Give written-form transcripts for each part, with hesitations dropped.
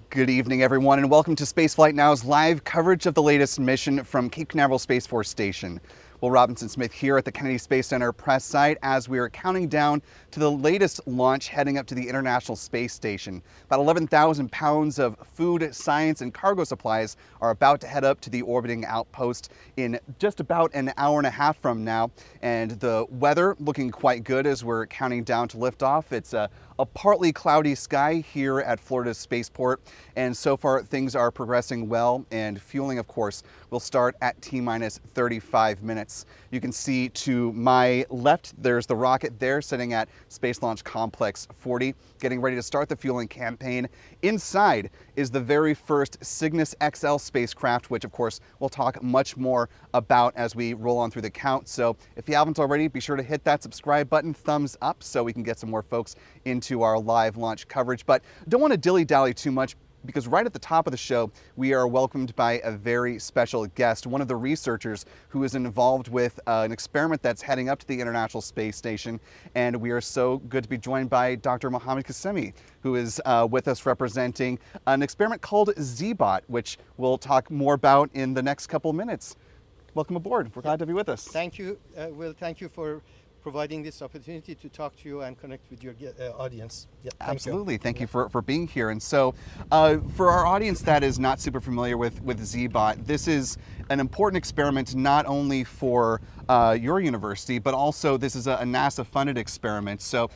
Good evening, everyone, and welcome to Spaceflight Now's live coverage of the latest mission from Cape Canaveral Space Force Station. Will Robinson Smith here at the Kennedy Space Center press site as we are counting down to the latest launch heading up to the International Space Station. About 11,000 pounds of food, science, and cargo supplies are about to head up to the orbiting outpost in just about an hour and a half from now. And the weather looking quite good as we're counting down to liftoff. It's a partly cloudy sky here at Florida's spaceport, and so far things are progressing well, and fueling, of course, will start at T-minus 35 minutes. You can see to my left, there's the rocket there sitting at Space Launch Complex 40, getting ready to start the fueling campaign. Inside is the very first Signis XL spacecraft, which of course we'll talk much more about as we roll on through the count. So if you haven't already, be sure to hit that subscribe button, thumbs up, so we can get some more folks into our live launch coverage. But don't want to dilly-dally too much, because right at the top of the show, we are welcomed by a very special guest, one of the researchers who is involved with an experiment that's heading up to the International Space Station. And we are so good to be joined by Dr. Mohammed Qasemi, who is with us representing an experiment called Zbot, which we'll talk more about in the next couple minutes. Welcome aboard. We're glad to be with us. Thank you, Will. Thank you for providing this opportunity to talk to you and connect with your audience. Yeah, absolutely. Thank you for being here. And so for our audience that is not super familiar with Zbot, this is an important experiment not only for your university, but also this is a NASA-funded experiment. So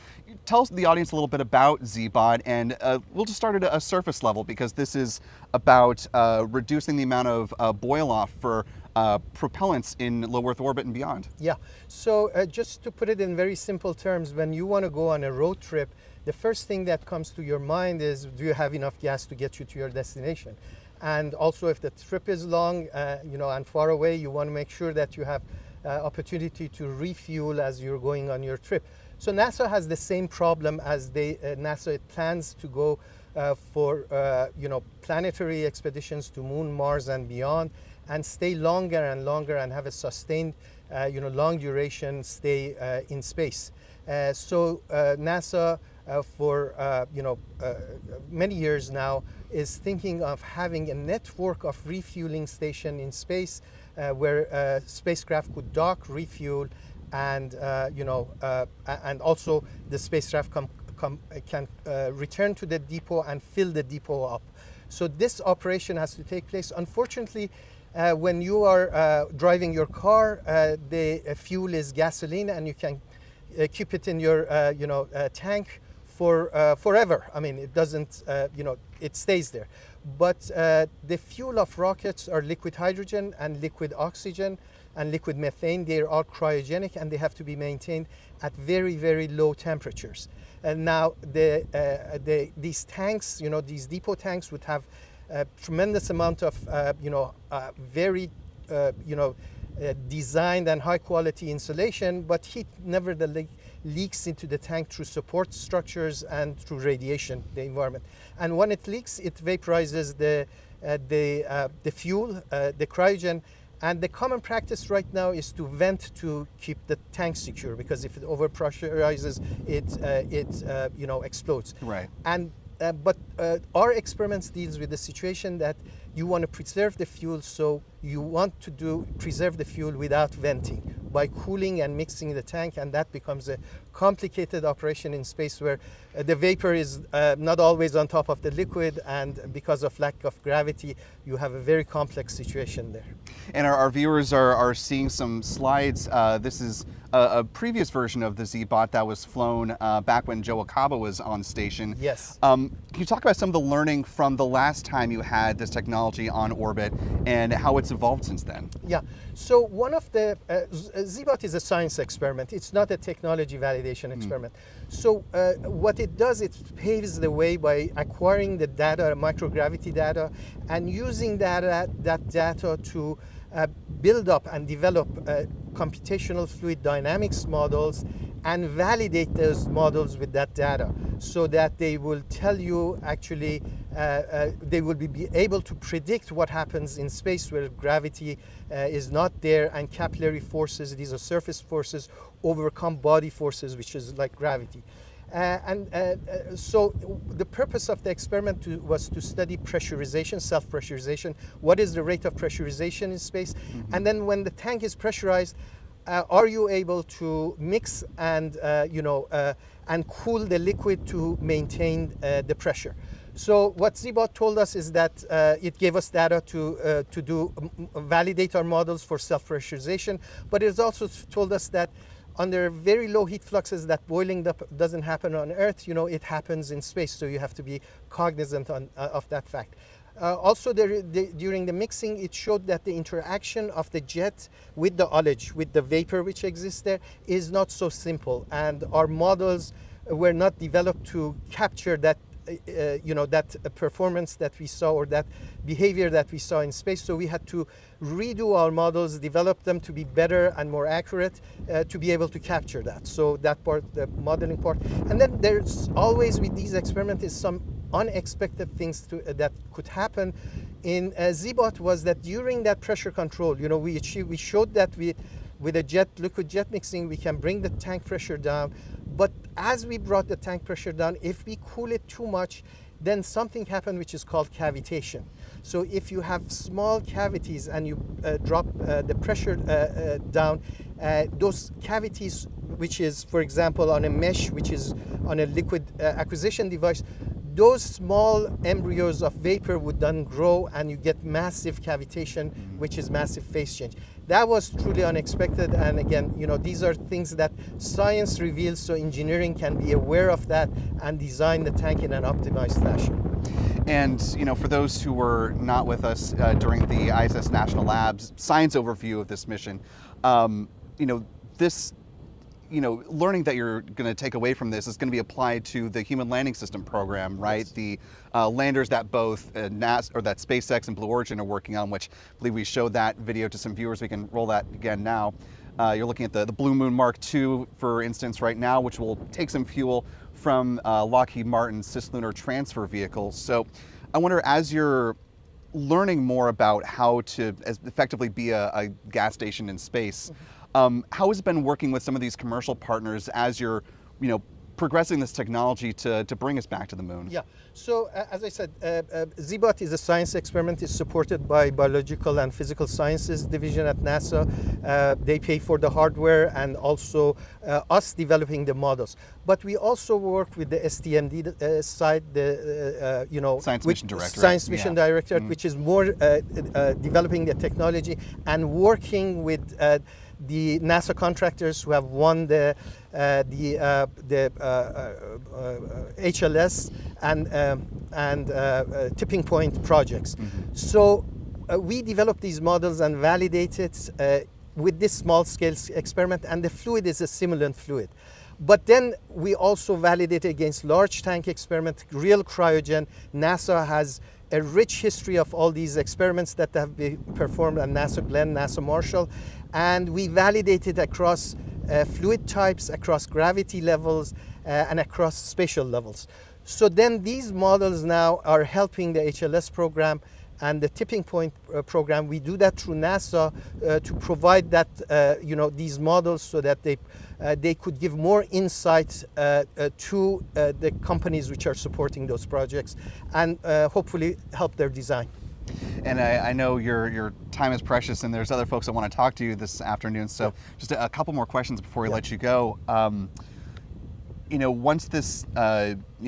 tell us, the audience, a little bit about Zbot, and we'll just start at a surface level, because this is about reducing the amount of boil-off for propellants in low Earth orbit and beyond. Yeah, so just to put it in very simple terms, when you want to go on a road trip, the first thing that comes to your mind is, do you have enough gas to get you to your destination? And also, if the trip is long, and far away, you want to make sure that you have opportunity to refuel as you're going on your trip. So NASA has the same problem as NASA plans to go for planetary expeditions to Moon, Mars, and beyond, and stay longer and longer and have a sustained, long duration stay in space. So NASA, for many years now, is thinking of having a network of refueling station in space, where spacecraft could dock, refuel, and and also the spacecraft can return to the depot and fill the depot up. So this operation has to take place. Unfortunately, when you are driving your car, the fuel is gasoline, and you can keep it in your tank for forever. I mean, it doesn't, it stays there. But the fuel of rockets are liquid hydrogen and liquid oxygen and liquid methane. They are all cryogenic, and they have to be maintained at very, very low temperatures. And now these tanks, these depot tanks would have a tremendous amount of, very, designed and high quality insulation, but heat nevertheless leaks into the tank through support structures and through radiation, the environment. And when it leaks, it vaporizes the fuel, the cryogen. And the common practice right now is to vent to keep the tank secure, because if it overpressurizes, it explodes. Right. And but our experiments deals with the situation that you want to preserve the fuel, so you want to preserve the fuel without venting, by cooling and mixing the tank, and that becomes a complicated operation in space, where the vapor is not always on top of the liquid, and because of lack of gravity, you have a very complex situation there. And our viewers are seeing some slides. This is a previous version of the Zbot that was flown back when Joe Acaba was on station. Yes. Can you talk about some of the learning from the last time you had this technology on orbit and how it's evolved since then? Yeah. So one of the Zbot is a science experiment. It's not a technology validation experiment. So what it does, it paves the way by acquiring the data, microgravity data, and using that data to build up and develop computational fluid dynamics models and validate those models with that data, so that they will tell you actually, they will be able to predict what happens in space where gravity is not there, and capillary forces, these are surface forces, overcome body forces, which is like gravity. So the purpose of the experiment was to study pressurization, self-pressurization. What is the rate of pressurization in space? And then when the tank is pressurized, are you able to mix and and cool the liquid to maintain the pressure? So what Zbot told us is that it gave us data to validate our models for self-pressurization, but it also told us that under very low heat fluxes that boiling doesn't happen on Earth, it happens in space, so you have to be cognizant of that fact. Also, during the mixing, it showed that the interaction of the jet with the ullage, with the vapor which exists there, is not so simple, and our models were not developed to capture that that performance that we saw, or that behavior that we saw in space. So we had to redo our models, develop them to be better and more accurate to be able to capture that. So that part, the modeling part. And then there's always with these experiments is some unexpected things that could happen. In Zbot was that during that pressure control, we showed that with a liquid jet mixing, we can bring the tank pressure down. But as we brought the tank pressure down, if we cool it too much, then something happened which is called cavitation. So if you have small cavities and you drop the pressure down, those cavities, which is, for example, on a mesh, which is on a liquid acquisition device, those small embryos of vapor would then grow and you get massive cavitation, which is massive phase change. That was truly unexpected, and again, these are things that science reveals, so engineering can be aware of that and design the tank in an optimized fashion. And for those who were not with us during the ISS National Labs science overview of this mission, this learning that you're going to take away from this is going to be applied to the Human Landing System program, right? Yes. The landers that both NASA or that SpaceX and Blue Origin are working on, which I believe we showed that video to some viewers. We can roll that again now. You're looking at the Blue Moon Mark II, for instance, right now, which will take some fuel from Lockheed Martin's cislunar transfer vehicle. So I wonder, as you're learning more about how to effectively be a gas station in space, how has it been working with some of these commercial partners as you're, progressing this technology to bring us back to the moon? Yeah. So as I said, Zbot is a science experiment. It's supported by Biological and Physical Sciences Division at NASA. They pay for the hardware and also us developing the models. But we also work with the STMD side, the Science Mission Directorate. Science Mission Directorate, which is more developing the technology and working with the NASA contractors who have won the HLS and tipping point projects. So we developed these models and validated with this small scale experiment, and the fluid is a simulant fluid. But then we also validated against large tank experiment, real cryogen. NASA has a rich history of all these experiments that have been performed at NASA Glenn, NASA Marshall, and we validated across fluid types, across gravity levels, and across spatial levels. So then these models now are helping the HLS program and the tipping point program. We do that through NASA to provide that these models so that they could give more insight to the companies which are supporting those projects and hopefully help their design. And I know your time is precious, and there's other folks that want to talk to you this afternoon. So just a couple more questions before we let you go. Once this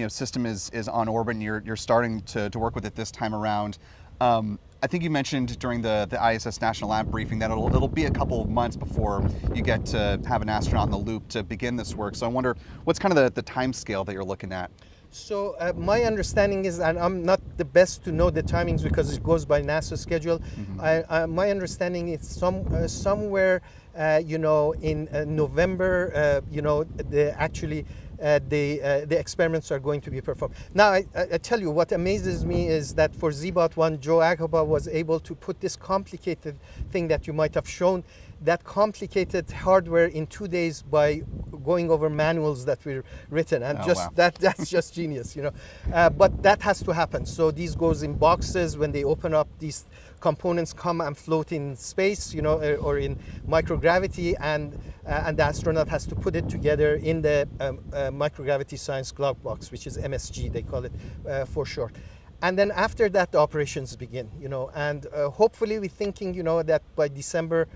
system is on orbit and you're starting to work with it this time around, I think you mentioned during the ISS National Lab briefing that it'll be a couple of months before you get to have an astronaut in the loop to begin this work. So I wonder, what's kind of the time scale that you're looking at? So my understanding is, and I'm not the best to know the timings because it goes by NASA schedule. My understanding is somewhere, in November, the experiments are going to be performed. Now, I tell you, what amazes me is that for Zbot 1, Joe Agaba was able to put this complicated thing that you might have shown that complicated hardware in 2 days by going over manuals that were written, and wow. that's just genius, you know. But that has to happen. So these goes in boxes. When they open up, these components come and float in space, you know, or in microgravity, and the astronaut has to put it together in the microgravity science glove box, which is MSG, they call it for short. And then after that, the operations begin, you know, and hopefully we're thinking, you know, that by December,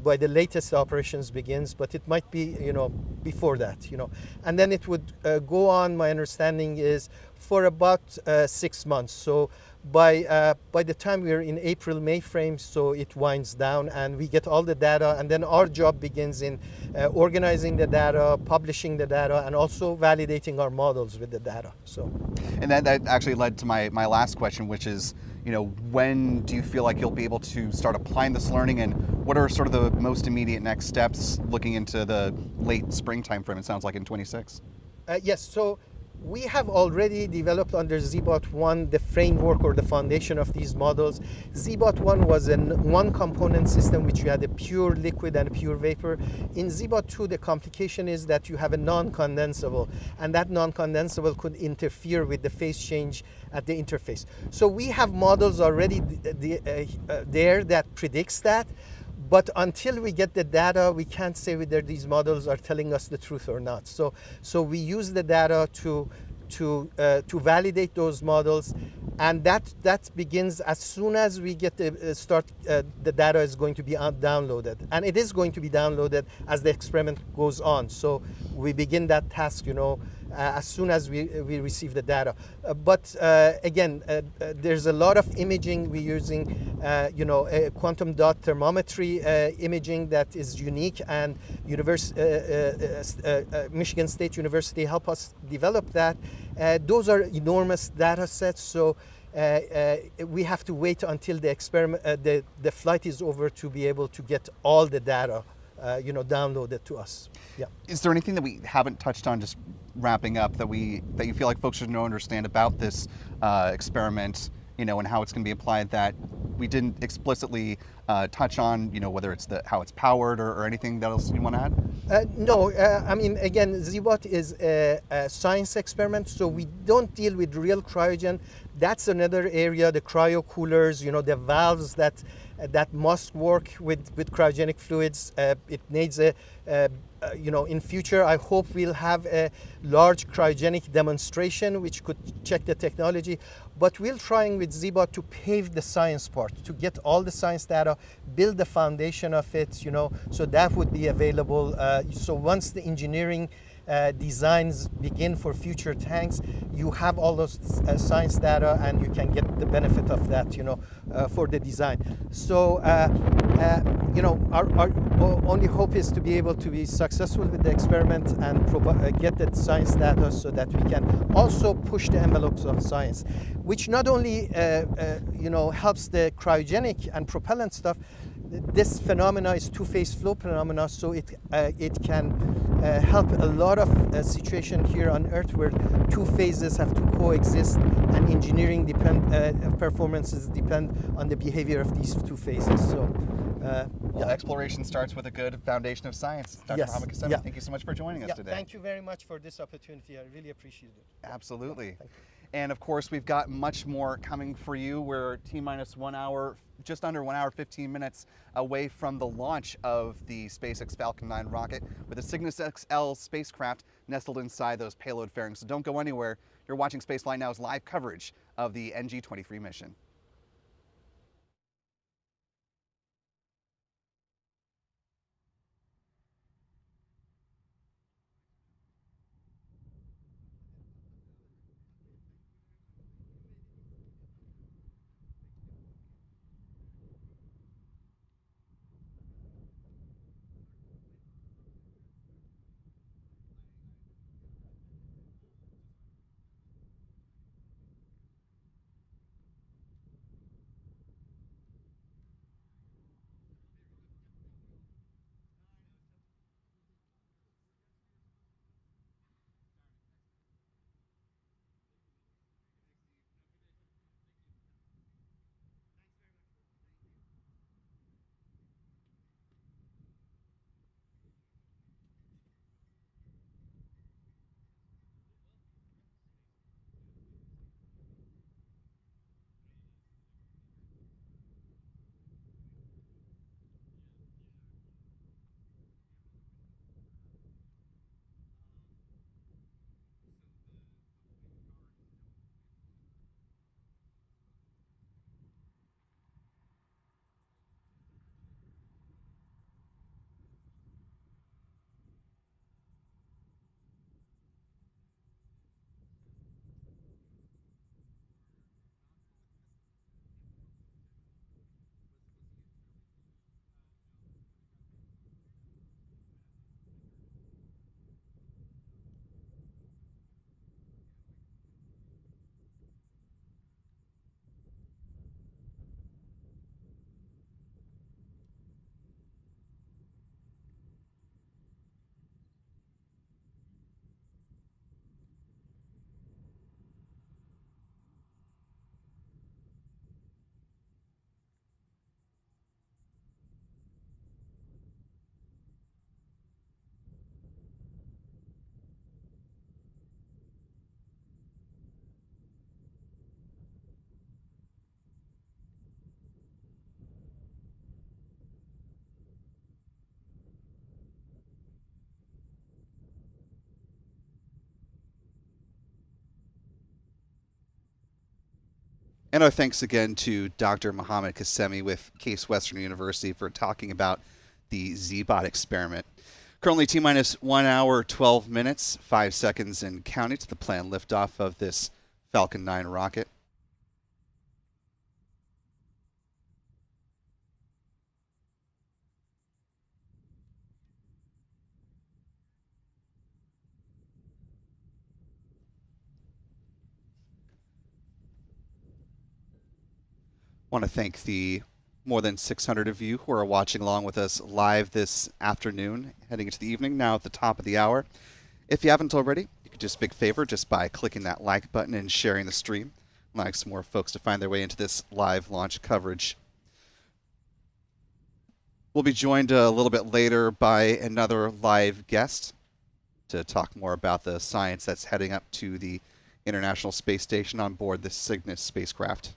by the latest, the operations begins, but it might be, you know, before that, you know. And then it would go on, my understanding is, for about 6 months. So by the time we're in April, May frame, so it winds down and we get all the data, and then our job begins in organizing the data, publishing the data, and also validating our models with the data. So, and that actually led to my last question, which is, you know, when do you feel like you'll be able to start applying this learning, and what are sort of the most immediate next steps looking into the late spring time frame? It sounds like in 26. Yes, so we have already developed under Zbot 1 the framework or the foundation of these models. Zbot 1 was a one component system which you had a pure liquid and a pure vapor. In Zbot 2, the complication is that you have a non-condensable, and that non-condensable could interfere with the phase change at the interface. So we have models already there that predicts that. But until we get the data, we can't say whether these models are telling us the truth or not. So we use the data to validate those models, and that begins as soon as we get the data is going to be downloaded, and it is going to be downloaded as the experiment goes on. So we begin that task, you know, as soon as we receive the data. But again, there's a lot of imaging we're using, you know, quantum dot thermometry imaging that is unique, and Michigan State University helped us develop that. Those are enormous data sets, so we have to wait until the experiment, the flight is over to be able to get all the data, you know, downloaded to us. Yeah. Is there anything that we haven't touched on, just wrapping up, that you feel like folks should know and understand about this experiment, you know, and how it's going to be applied, that we didn't explicitly touch on, you know, whether it's how it's powered or anything else you want to add? No, I mean, again, Zbot is a science experiment, so we don't deal with real cryogen. That's another area, the cryo coolers, you know, the valves that must work with cryogenic fluids. It needs you know, in future, I hope we'll have a large cryogenic demonstration which could check the technology. But we're trying with Zbot to pave the science part, to get all the science data, build the foundation of it, you know, so that would be available. So once the engineering designs begin for future tanks, you have all those science data, and you can get the benefit of that, you know, for the design. So, you know, our only hope is to be able to be successful with the experiment and get that science data, so that we can also push the envelopes of science, which not only, you know, helps the cryogenic and propellant stuff. This phenomena is two-phase flow phenomena, so it can help a lot of situation here on Earth where two phases have to coexist, and engineering performances depend on the behavior of these two phases. So, well, exploration starts with a good foundation of science. Dr. Yes. Mohammed Kasemi, Yeah. Thank you so much for joining us today. Thank you very much for this opportunity. I really appreciate it. Absolutely. Thank you. And of course, we've got much more coming for you. We're T-minus 1 hour, just under 1 hour, 15 minutes away from the launch of the SpaceX Falcon 9 rocket, with the Signis XL spacecraft nestled inside those payload fairings. So don't go anywhere. You're watching Spaceflight Now's live coverage of the NG-23 mission. And our thanks again to Dr. Mohammed Kassemi with Case Western University for talking about the Zbot experiment. Currently T-minus 1 hour, 12 minutes, 5 seconds and counting to the planned liftoff of this Falcon 9 rocket. I want to thank the more than 600 of you who are watching along with us live this afternoon, heading into the evening, now at the top of the hour. If you haven't already, you could do us a big favor just by clicking that like button and sharing the stream. I'd like some more folks to find their way into this live launch coverage. We'll be joined a little bit later by another live guest to talk more about the science that's heading up to the International Space Station on board the Signis spacecraft.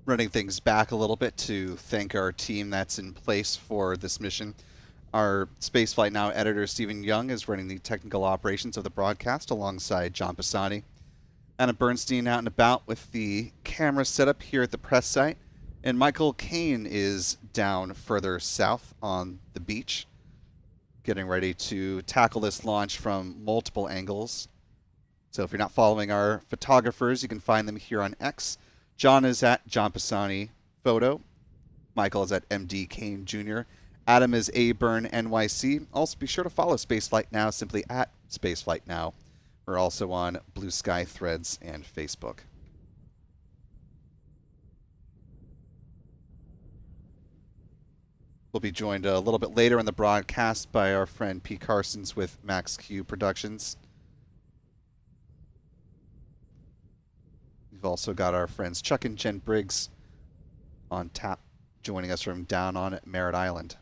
Running things back a little bit to thank our team that's in place for this mission. Our Spaceflight Now editor, Stephen Young, is running the technical operations of the broadcast alongside John Pisani. Anna Bernstein out and about with the camera setup here at the press site. And Michael Kane is down further south on the beach, getting ready to tackle this launch from multiple angles. So if you're not following our photographers, you can find them here on X. John is at John Pisani Photo. Michael is at MD Kane Jr. Adam is A Byrne NYC. Also be sure to follow Spaceflight Now simply at Spaceflight Now. We're also on Blue Sky Threads and Facebook. We'll be joined a little bit later in the broadcast by our friend P. Carsons with Max Q Productions. We've also got our friends Chuck and Jen Briggs on tap, joining us from down on Merritt Island.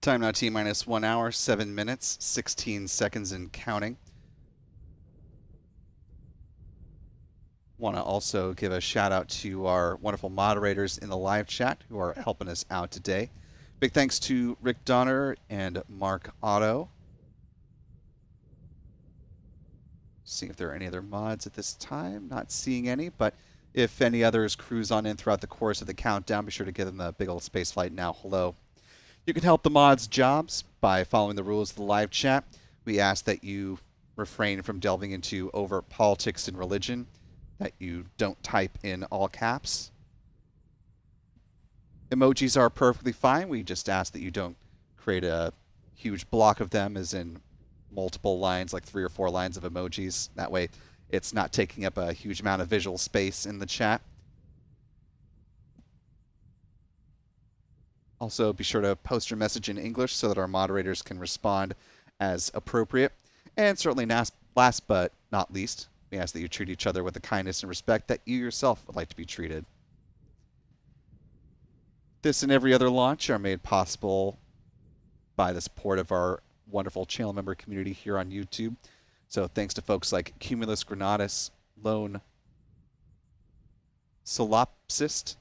Time now T-minus 1 hour, 7 minutes, 16 seconds and counting. Want to also give a shout out to our wonderful moderators in the live chat who are helping us out today. Big thanks to Rick Donner and Mark Otto. See if there are any other mods at this time. Not seeing any, but if any others cruise on in throughout the course of the countdown, be sure to give them a big old Spaceflight now hello. You can help the mods' jobs by following the rules of the live chat. We ask that you refrain from delving into overt politics and religion, that you don't type in all caps. Emojis are perfectly fine. We just ask that you don't create a huge block of them, as in multiple lines, like 3 or 4 lines of emojis. That way it's not taking up a huge amount of visual space in the chat. Also, be sure to post your message in English so that our moderators can respond as appropriate. And certainly last but not least, we ask that you treat each other with the kindness and respect that you yourself would like to be treated. This and every other launch are made possible by the support of our wonderful channel member community here on YouTube. So thanks to folks like Cumulus Granatus, Lone Solopsist,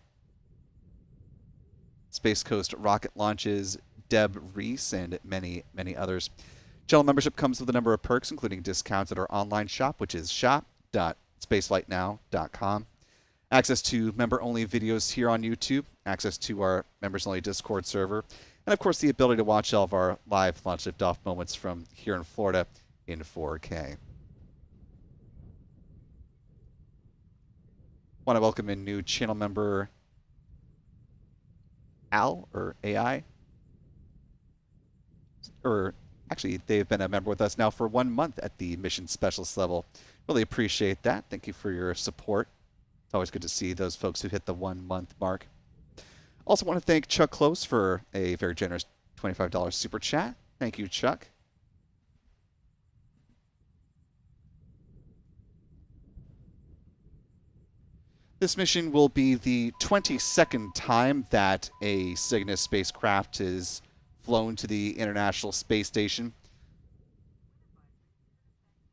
Space Coast Rocket Launches, Deb Reese, and many, many others. Channel membership comes with a number of perks, including discounts at our online shop, which is shop.spaceflightnow.com. Access to member-only videos here on YouTube, access to our members-only Discord server, and of course the ability to watch all of our live launch liftoff moments from here in Florida in 4K. Want to welcome in new channel member Al, or AI. Or actually, they've been a member with us now for 1 month at the mission specialist level. Really appreciate that. Thank you for your support. It's always good to see those folks who hit the 1 month mark. Also want to thank Chuck Close for a very generous $25 super chat. Thank you, Chuck. This mission will be the 22nd time that a Signis spacecraft is flown to the International Space Station.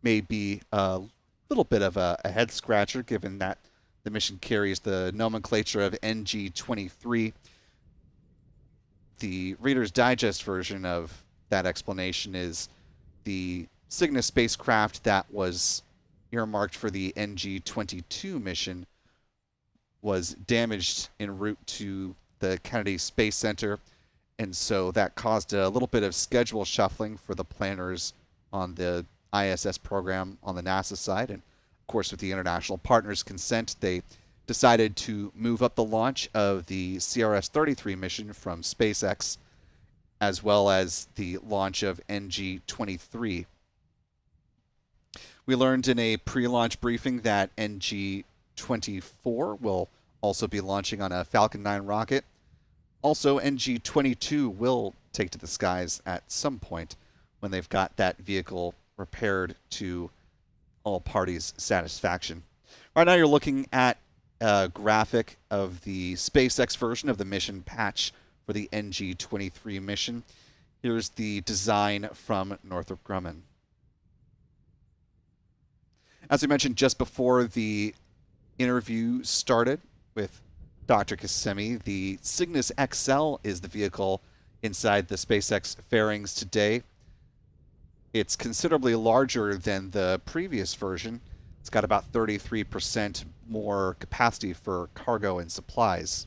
May be a little bit of a head scratcher, given that the mission carries the nomenclature of NG-23. The Reader's Digest version of that explanation is the Signis spacecraft that was earmarked for the NG-22 mission was damaged en route to the Kennedy Space Center, and so that caused a little bit of schedule shuffling for the planners on the ISS program on the NASA side. And of course, with the international partners' consent, they decided to move up the launch of the CRS-33 mission from SpaceX, as well as the launch of NG-23. We learned in a pre-launch briefing that NG-24 will also be launching on a Falcon 9 rocket. Also, NG-22 will take to the skies at some point when they've got that vehicle repaired to all parties' satisfaction. Right now you're looking at a graphic of the SpaceX version of the mission patch for the NG-23 mission. Here's the design from Northrop Grumman. As we mentioned just before the interview started with Dr. Kissimmee, the Signis XL is the vehicle inside the SpaceX fairings today. It's considerably larger than the previous version. It's got about 33% more capacity for cargo and supplies.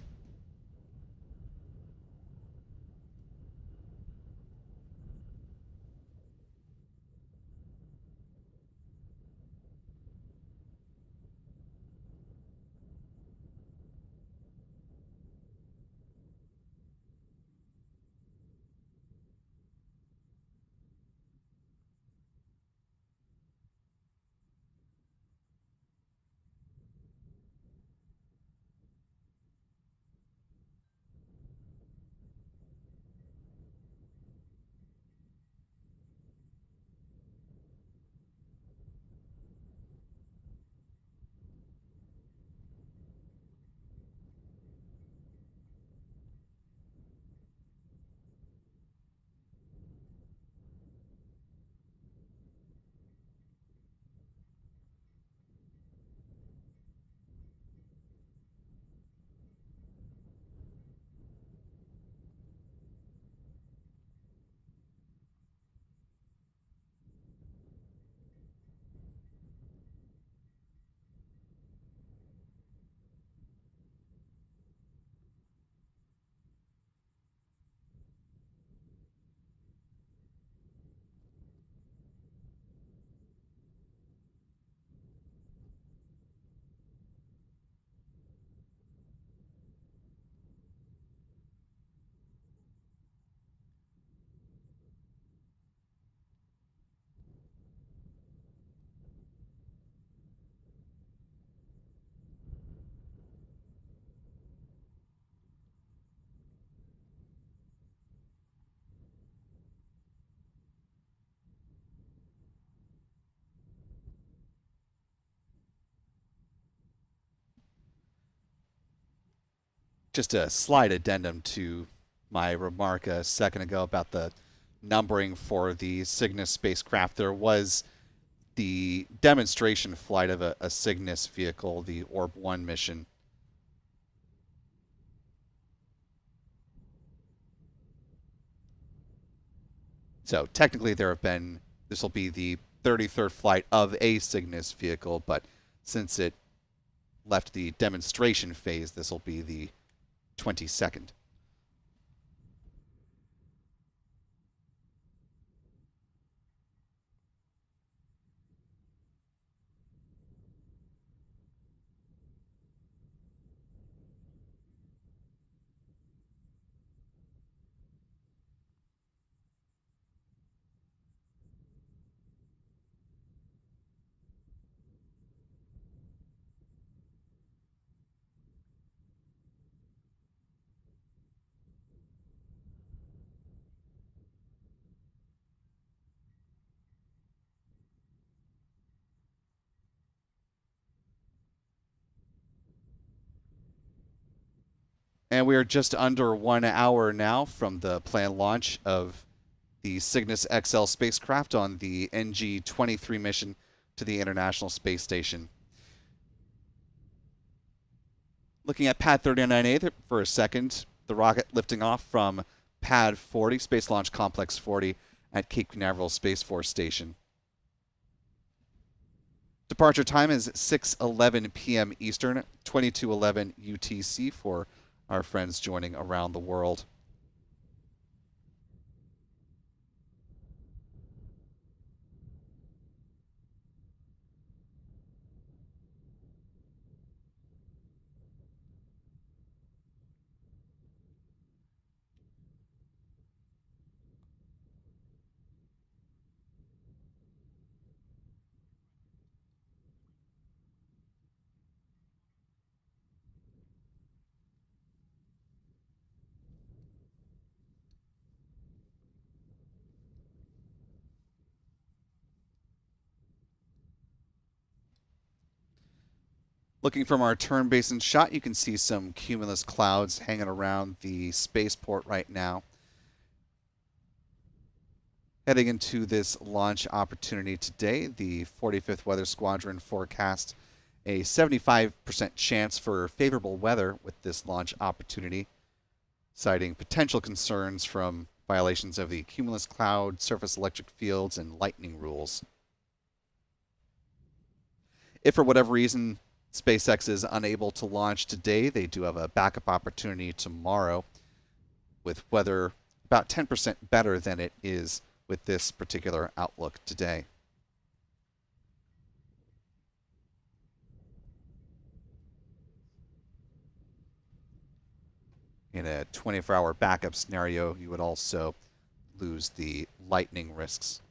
Just a slight addendum to my remark a second ago about the numbering for the Signis spacecraft. There was the demonstration flight of a Signis vehicle, the Orb 1 mission. So technically this will be the 33rd flight of a Signis vehicle, but since it left the demonstration phase, this will be the 22nd. And we are just under 1 hour now from the planned launch of the Cygnus XL spacecraft on the NG-23 mission to the International Space Station. Looking at Pad 39A for a second, the rocket lifting off from Pad 40, Space Launch Complex 40 at Cape Canaveral Space Force Station. Departure time is 6:11 p.m. Eastern, 22:11 UTC for our friends joining around the world. Looking from our turn basin shot, you can see some cumulus clouds hanging around the spaceport right now. Heading into this launch opportunity today, the 45th Weather Squadron forecast a 75% chance for favorable weather with this launch opportunity, citing potential concerns from violations of the cumulus cloud, surface electric fields, and lightning rules. If for whatever reason SpaceX is unable to launch today, they do have a backup opportunity tomorrow with weather about 10% better than it is with this particular outlook today. In a 24-hour backup scenario, you would also lose the lightning risks.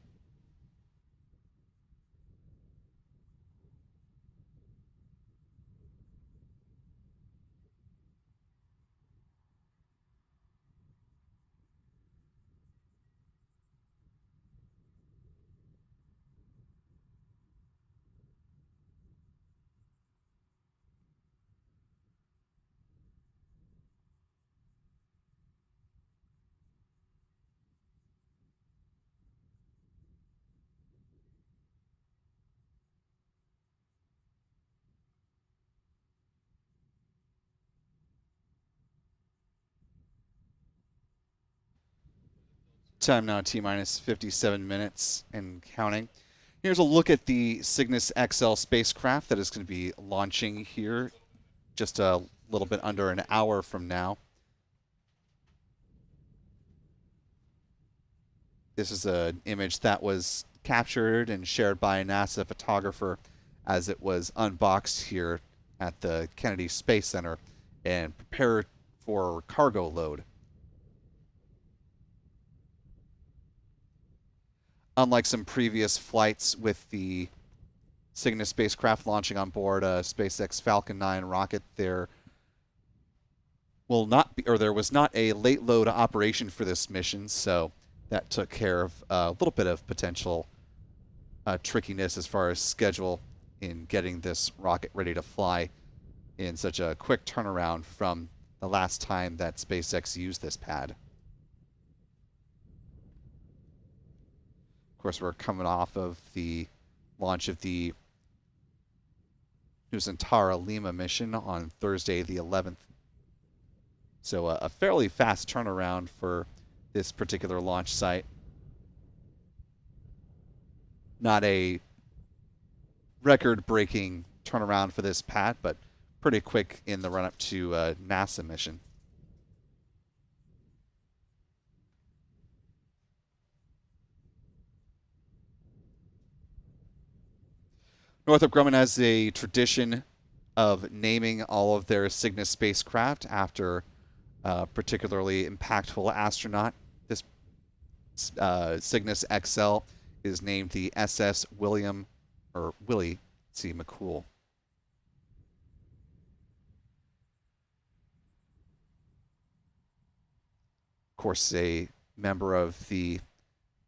Time now T-minus 57 minutes and counting. Here's a look at the Cygnus XL spacecraft that is going to be launching here just a little bit under an hour from now. This is an image that was captured and shared by a NASA photographer as it was unboxed here at the Kennedy Space Center and prepared for cargo load. Unlike some previous flights with the Cygnus spacecraft launching on board a SpaceX Falcon 9 rocket, there was not a late load operation for this mission, so that took care of a little bit of potential trickiness as far as schedule in getting this rocket ready to fly in such a quick turnaround from the last time that SpaceX used this pad. Of course, we're coming off of the launch of the Nusantara Lima mission on Thursday the 11th. So a fairly fast turnaround for this particular launch site. Not a record-breaking turnaround for this pad, but pretty quick in the run-up to NASA mission. Northrop Grumman has a tradition of naming all of their Signis spacecraft after a particularly impactful astronaut. This Cygnus XL is named the SS Willie C. McCool. Of course, a member of the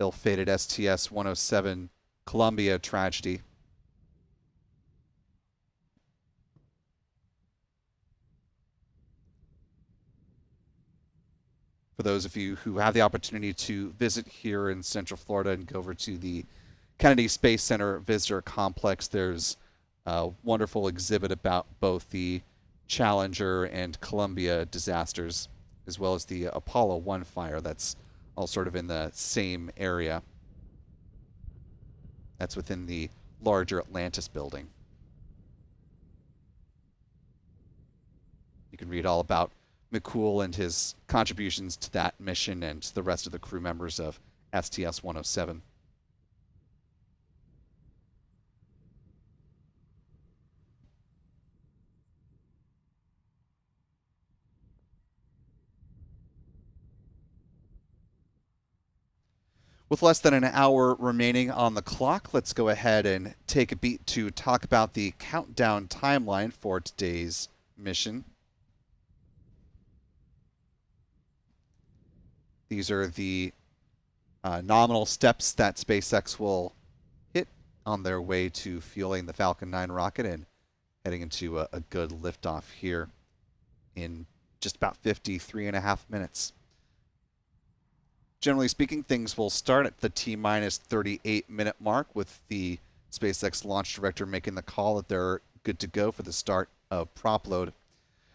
ill-fated STS-107 Columbia tragedy. For those of you who have the opportunity to visit here in Central Florida and go over to the Kennedy Space Center Visitor Complex, there's a wonderful exhibit about both the Challenger and Columbia disasters, as well as the Apollo 1 fire that's all sort of in the same area. That's within the larger Atlantis building. You can read all about McCool and his contributions to that mission and the rest of the crew members of STS-107. With less than an hour remaining on the clock, let's go ahead and take a beat to talk about the countdown timeline for today's mission. These are the nominal steps that SpaceX will hit on their way to fueling the Falcon 9 rocket and heading into a good liftoff here in just about 53.5 minutes. Generally speaking, things will start at the T-minus 38-minute mark, with the SpaceX launch director making the call that they're good to go for the start of prop load.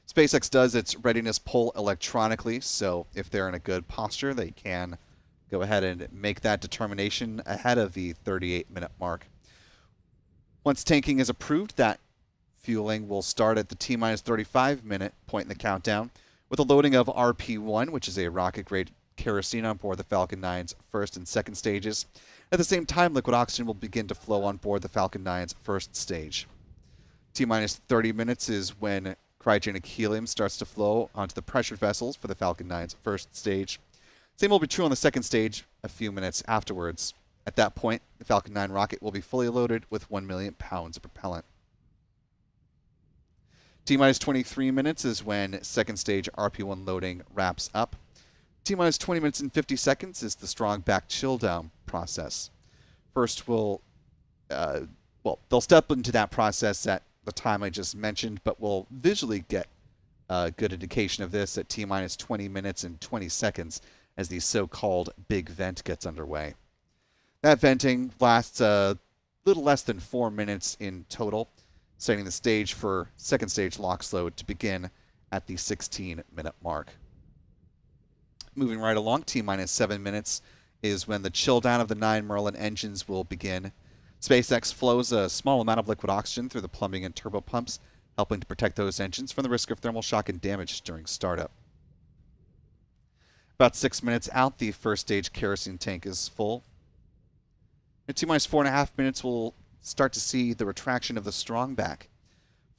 SpaceX does its readiness poll electronically, so if they're in a good posture, they can go ahead and make that determination ahead of the 38-minute mark. Once tanking is approved, that fueling will start at the T-minus 35-minute point in the countdown, with a loading of RP-1, which is a rocket-grade kerosene on board the Falcon 9's first and second stages. At the same time, liquid oxygen will begin to flow on board the Falcon 9's first stage. T-minus 30 minutes is when cryogenic helium starts to flow onto the pressure vessels for the Falcon 9's first stage. Same will be true on the second stage a few minutes afterwards. At that point, the Falcon 9 rocket will be fully loaded with 1 million pounds of propellant. T-minus 23 minutes is when second stage RP-1 loading wraps up. T-minus 20 minutes and 50 seconds is the Strongback chill down process. First, they'll step into that process at the time I just mentioned, but we'll visually get a good indication of this at T-minus 20 minutes and 20 seconds as the so-called big vent gets underway. That venting lasts a little less than 4 minutes in total, setting the stage for second stage LOX load to begin at the 16-minute mark. Moving right along, T-minus 7 minutes is when the chill down of the 9 Merlin engines will begin. SpaceX flows a small amount of liquid oxygen through the plumbing and turbopumps, helping to protect those engines from the risk of thermal shock and damage during startup. About 6 minutes out, the first stage kerosene tank is full. In T-minus 4.5 minutes, we'll start to see the retraction of the Strongback.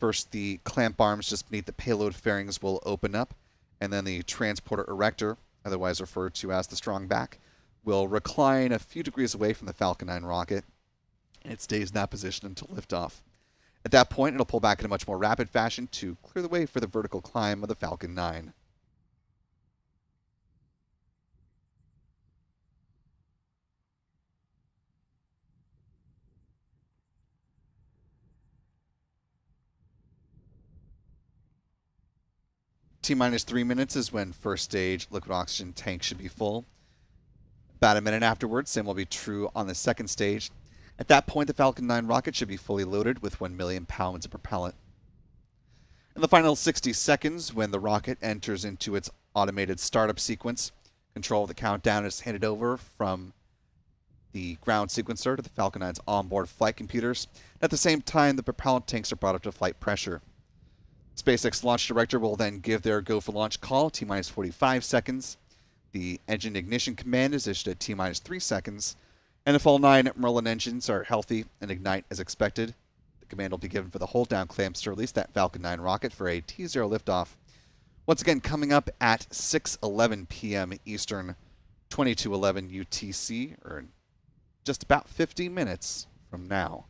First, the clamp arms just beneath the payload fairings will open up, and then the transporter erector, otherwise referred to as the Strongback, will recline a few degrees away from the Falcon 9 rocket, and it stays in that position until liftoff. At that point, it'll pull back in a much more rapid fashion to clear the way for the vertical climb of the Falcon 9. T-minus 3 minutes is when first stage liquid oxygen tank should be full. About a minute afterwards, same will be true on the second stage. At that point, the Falcon 9 rocket should be fully loaded with 1 million pounds of propellant. In the final 60 seconds, when the rocket enters into its automated startup sequence, control of the countdown is handed over from the ground sequencer to the Falcon 9's onboard flight computers. At the same time, the propellant tanks are brought up to flight pressure. SpaceX launch director will then give their go for launch call, T-minus 45 seconds. The engine ignition command is issued at T-minus 3 seconds. And if all 9 Merlin engines are healthy and ignite as expected, the command will be given for the hold down clamps to release that Falcon 9 rocket for a T0 liftoff. Once again, coming up at 6:11 p.m. Eastern, 22:11 UTC, or in just about 50 minutes from now.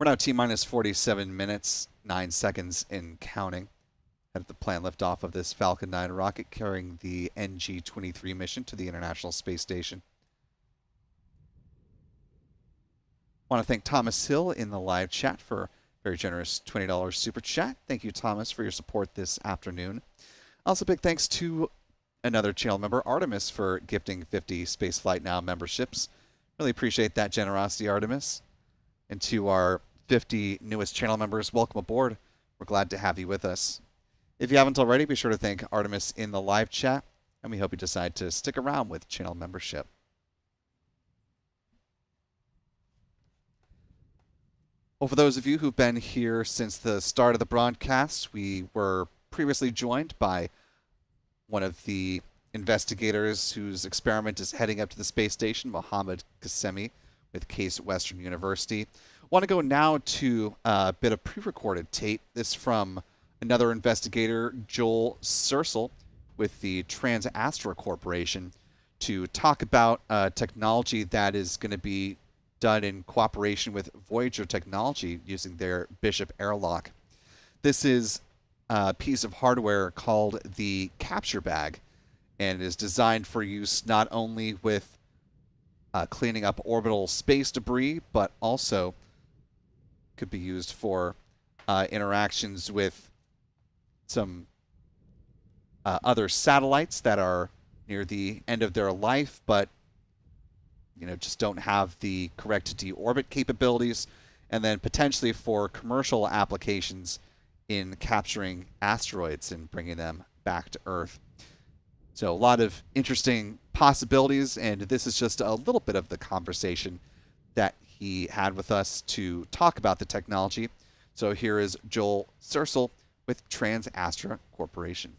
We're now T-minus 47 minutes, 9 seconds in counting. At the planned liftoff of this Falcon 9 rocket carrying the NG-23 mission to the International Space Station. I want to thank Thomas Hill in the live chat for a very generous $20 super chat. Thank you, Thomas, for your support this afternoon. Also, big thanks to another channel member, Artemis, for gifting 50 Spaceflight Now memberships. Really appreciate that generosity, Artemis. And to our 50 newest channel members, welcome aboard. We're glad to have you with us. If you haven't already, be sure to thank Artemis in the live chat, and we hope you decide to stick around with channel membership. Well, for those of you who've been here since the start of the broadcast, we were previously joined by one of the investigators whose experiment is heading up to the space station, Mohammed Qasemi, with Case Western University. Want to go now to a bit of pre-recorded tape. This from another investigator, Joel Sersel, with the Trans-Astra Corporation, to talk about technology that is going to be done in cooperation with Voyager technology using their Bishop airlock. This is a piece of hardware called the capture bag, and is designed for use not only with cleaning up orbital space debris, but also could be used for interactions with some other satellites that are near the end of their life, but just don't have the correct deorbit capabilities, and then potentially for commercial applications in capturing asteroids and bringing them back to Earth. So a lot of interesting possibilities, and this is just a little bit of the conversation that he had with us to talk about the technology. So here is Joel Sersel with Trans-Astra Corporation.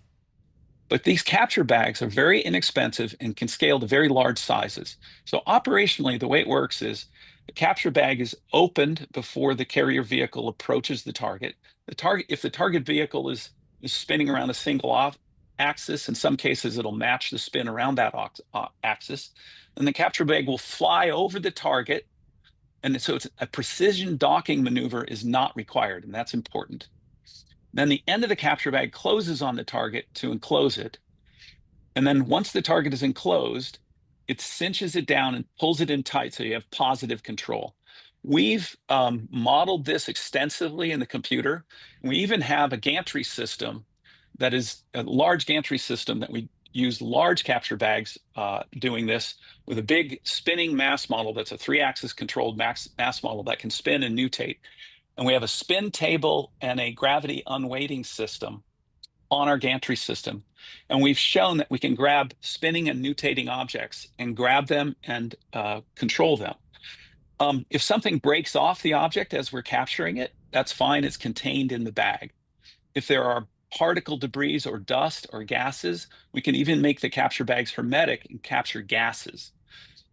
But these capture bags are very inexpensive and can scale to very large sizes. So operationally, the way it works is the capture bag is opened before the carrier vehicle approaches the target. If the target vehicle is spinning around a single axis, in some cases it'll match the spin around that axis, then the capture bag will fly over the target, and so it's a precision docking maneuver is not required, and that's important. Then the end of the capture bag closes on the target to enclose it. And then once the target is enclosed, it cinches it down and pulls it in tight so you have positive control. We've modeled this extensively in the computer. We even have a gantry system that is a large gantry system that we use large capture bags doing this with a big spinning mass model that's a 3-axis controlled mass model that can spin and nutate. And we have a spin table and a gravity unweighting system on our gantry system. And we've shown that we can grab spinning and nutating objects and grab them and control them. If something breaks off the object as we're capturing it, that's fine, it's contained in the bag. If there are particle debris or dust or gases, we can even make the capture bags hermetic and capture gases.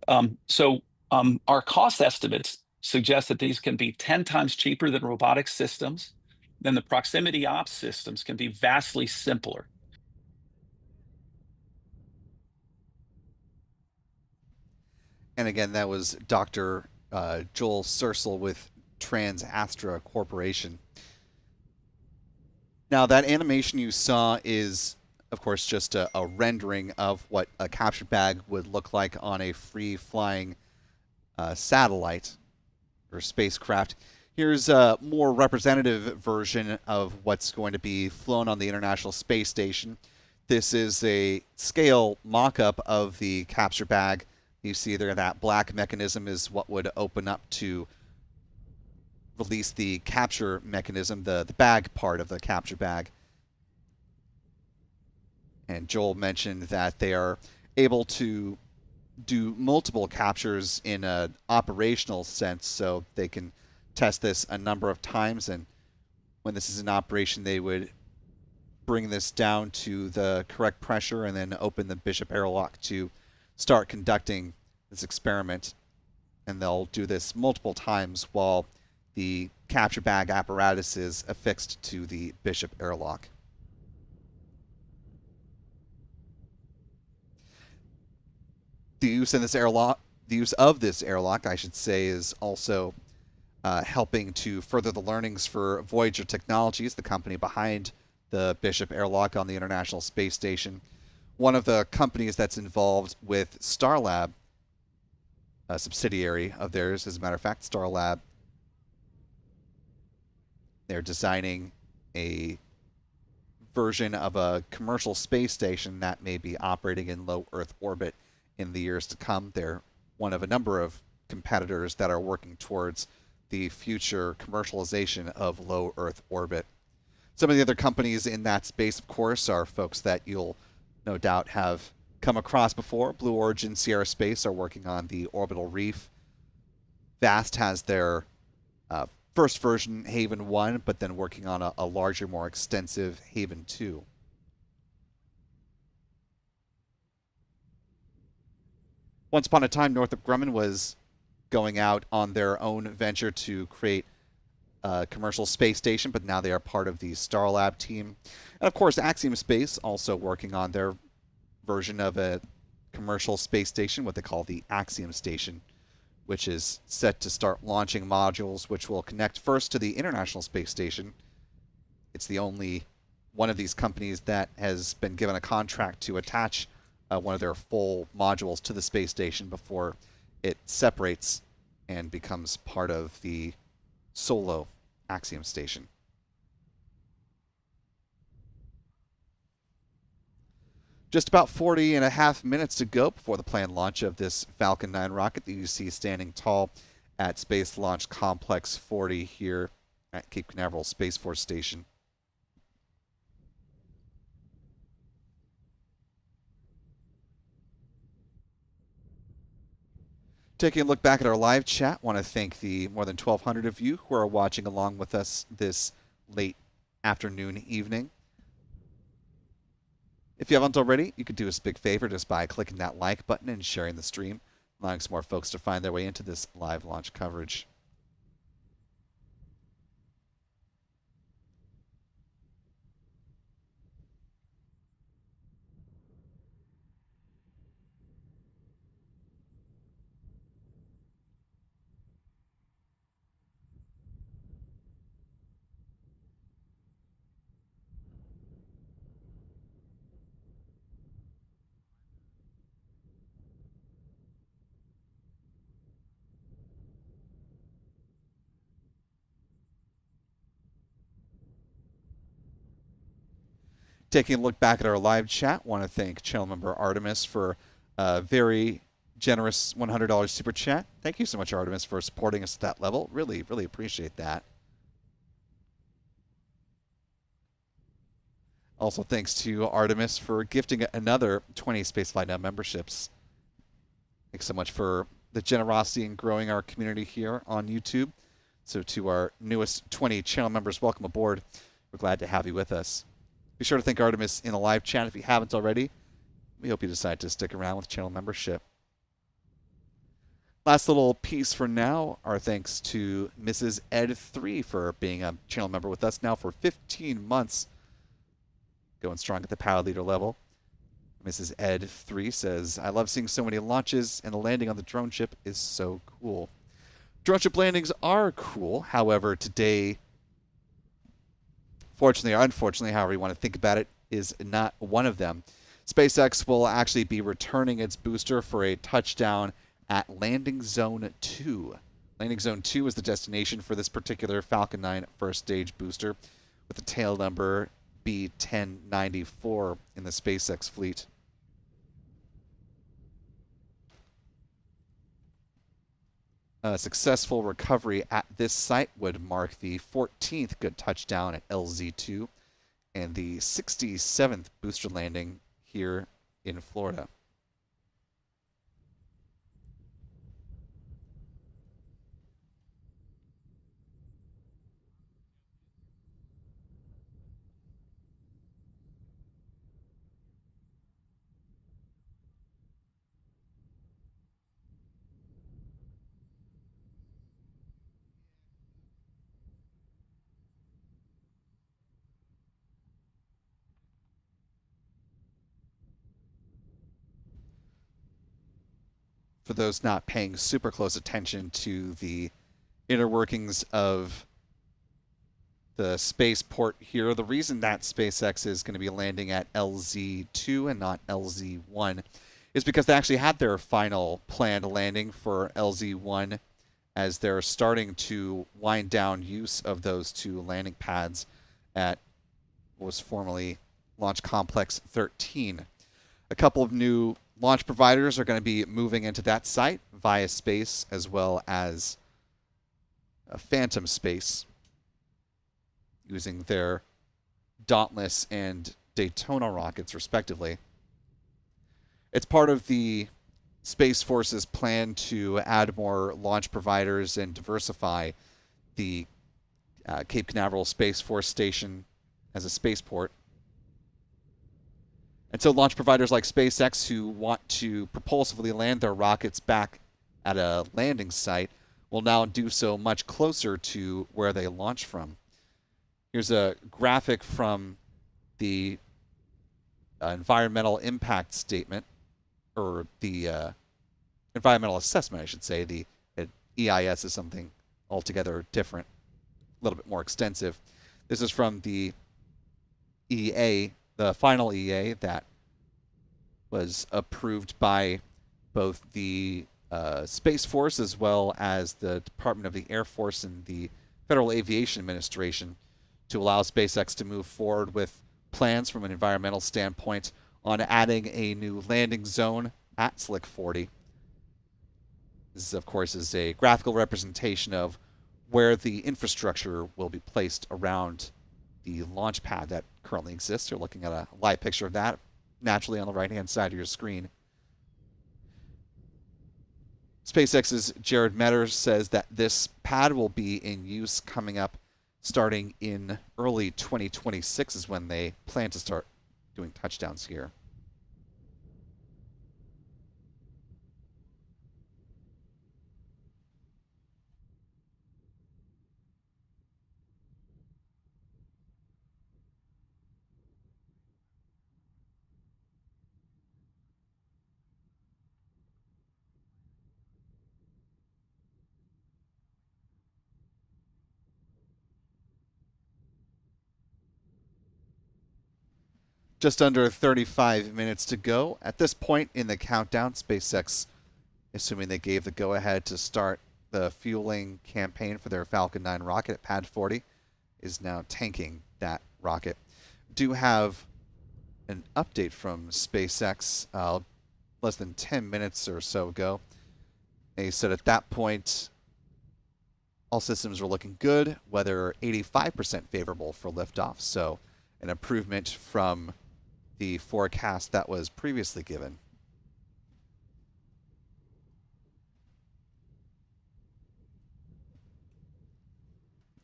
Our cost estimates suggest that these can be 10 times cheaper than robotic systems. Then the proximity ops systems can be vastly simpler. And again, that was Dr. Joel Sersel with Trans-Astra Corporation. Now, that animation you saw is, of course, just a rendering of what a capture bag would look like on a free-flying satellite or spacecraft. Here's a more representative version of what's going to be flown on the International Space Station. This is a scale mock-up of the capture bag. You see there that black mechanism is what would open up to release the capture mechanism, the bag part of the capture bag. And Joel mentioned that they are able to do multiple captures in an operational sense, so they can test this a number of times, and when this is in operation they would bring this down to the correct pressure and then open the Bishop airlock to start conducting this experiment. And they'll do this multiple times while the capture bag apparatus is affixed to the Bishop airlock. The use of this airlock, I should say, is also helping to further the learnings for Voyager Technologies, the company behind the Bishop airlock on the International Space Station. One of the companies that's involved with Starlab, a subsidiary of theirs, as a matter of fact, Starlab, they're designing a version of a commercial space station that may be operating in low Earth orbit in the years to come. They're one of a number of competitors that are working towards the future commercialization of low Earth orbit. Some of the other companies in that space, of course, are folks that you'll no doubt have come across before. Blue Origin, Sierra Space are working on the orbital reef. VAST has their first version, Haven 1, but then working on a larger, more extensive Haven 2. Once upon a time, Northrop Grumman was going out on their own venture to create a commercial space station, but now they are part of the Starlab team. And of course, Axiom Space also working on their version of a commercial space station, what they call the Axiom Station, which is set to start launching modules which will connect first to the International Space Station. It's the only one of these companies that has been given a contract to attach one of their full modules to the space station before it separates and becomes part of the solo Axiom Station. Just about 40.5 minutes to go before the planned launch of this Falcon 9 rocket that you see standing tall at Space Launch Complex 40 here at Cape Canaveral Space Force Station. Taking a look back at our live chat, want to thank the more than 1,200 of you who are watching along with us this late afternoon, evening. If you haven't already, you could do us a big favor just by clicking that like button and sharing the stream, allowing some more folks to find their way into this live launch coverage. Taking a look back at our live chat, want to thank channel member Artemis for a very generous $100 super chat. Thank you so much, Artemis, for supporting us at that level. Really, really appreciate that. Also, thanks to Artemis for gifting another 20 Spaceflight Now memberships. Thanks so much for the generosity in growing our community here on YouTube. So to our newest 20 channel members, welcome aboard. We're glad to have you with us. Be sure to thank Artemis in the live chat if you haven't already. We hope you decide to stick around with channel membership. Last little piece for now, our thanks to Mrs. Ed3 for being a channel member with us now for 15 months. Going strong at the power leader level. Mrs. Ed3 says, I love seeing so many launches, and the landing on the drone ship is so cool. Drone ship landings are cool. However, today, fortunately or unfortunately, however you want to think about it, is not one of them. SpaceX will actually be returning its booster for a touchdown at Landing Zone 2. Landing Zone 2 is the destination for this particular Falcon 9 first stage booster with the tail number B1094 in the SpaceX fleet. A successful recovery at this site would mark the 14th good touchdown at LZ2 and the 67th booster landing here in Florida. For those not paying super close attention to the inner workings of the spaceport here, the reason that SpaceX is going to be landing at LZ2 and not LZ1 is because they actually had their final planned landing for LZ1 as they're starting to wind down use of those two landing pads at what was formerly Launch Complex 13. A couple of new launch providers are going to be moving into that site, Via Space as well as Phantom Space, using their Dauntless and Daytona rockets, respectively. It's part of the Space Force's plan to add more launch providers and diversify the Cape Canaveral Space Force Station as a spaceport. And so launch providers like SpaceX, who want to propulsively land their rockets back at a landing site will now do so much closer to where they launch from. Here's a graphic from the environmental impact statement, or the environmental assessment, I should say. The EIS is something altogether different, a little bit more extensive. This is from the EA, the final EA that was approved by both the Space Force as well as the Department of the Air Force and the Federal Aviation Administration to allow SpaceX to move forward with plans from an environmental standpoint on adding a new landing zone at Slick 40. This, of course, is a graphical representation of where the infrastructure will be placed around the launch pad that currently exists. You're looking at a live picture of that naturally on the right-hand side of your screen. SpaceX's Jared Metters says that this pad will be in use coming up starting in early 2026 is when they plan to start doing touchdowns here. Just under 35 minutes to go. At this point in the countdown, SpaceX, assuming they gave the go-ahead to start the fueling campaign for their Falcon 9 rocket at Pad 40, is now tanking that rocket. Do have an update from SpaceX less than 10 minutes or so ago. They said at that point, all systems were looking good, weather 85% favorable for liftoff, so an improvement from the forecast that was previously given.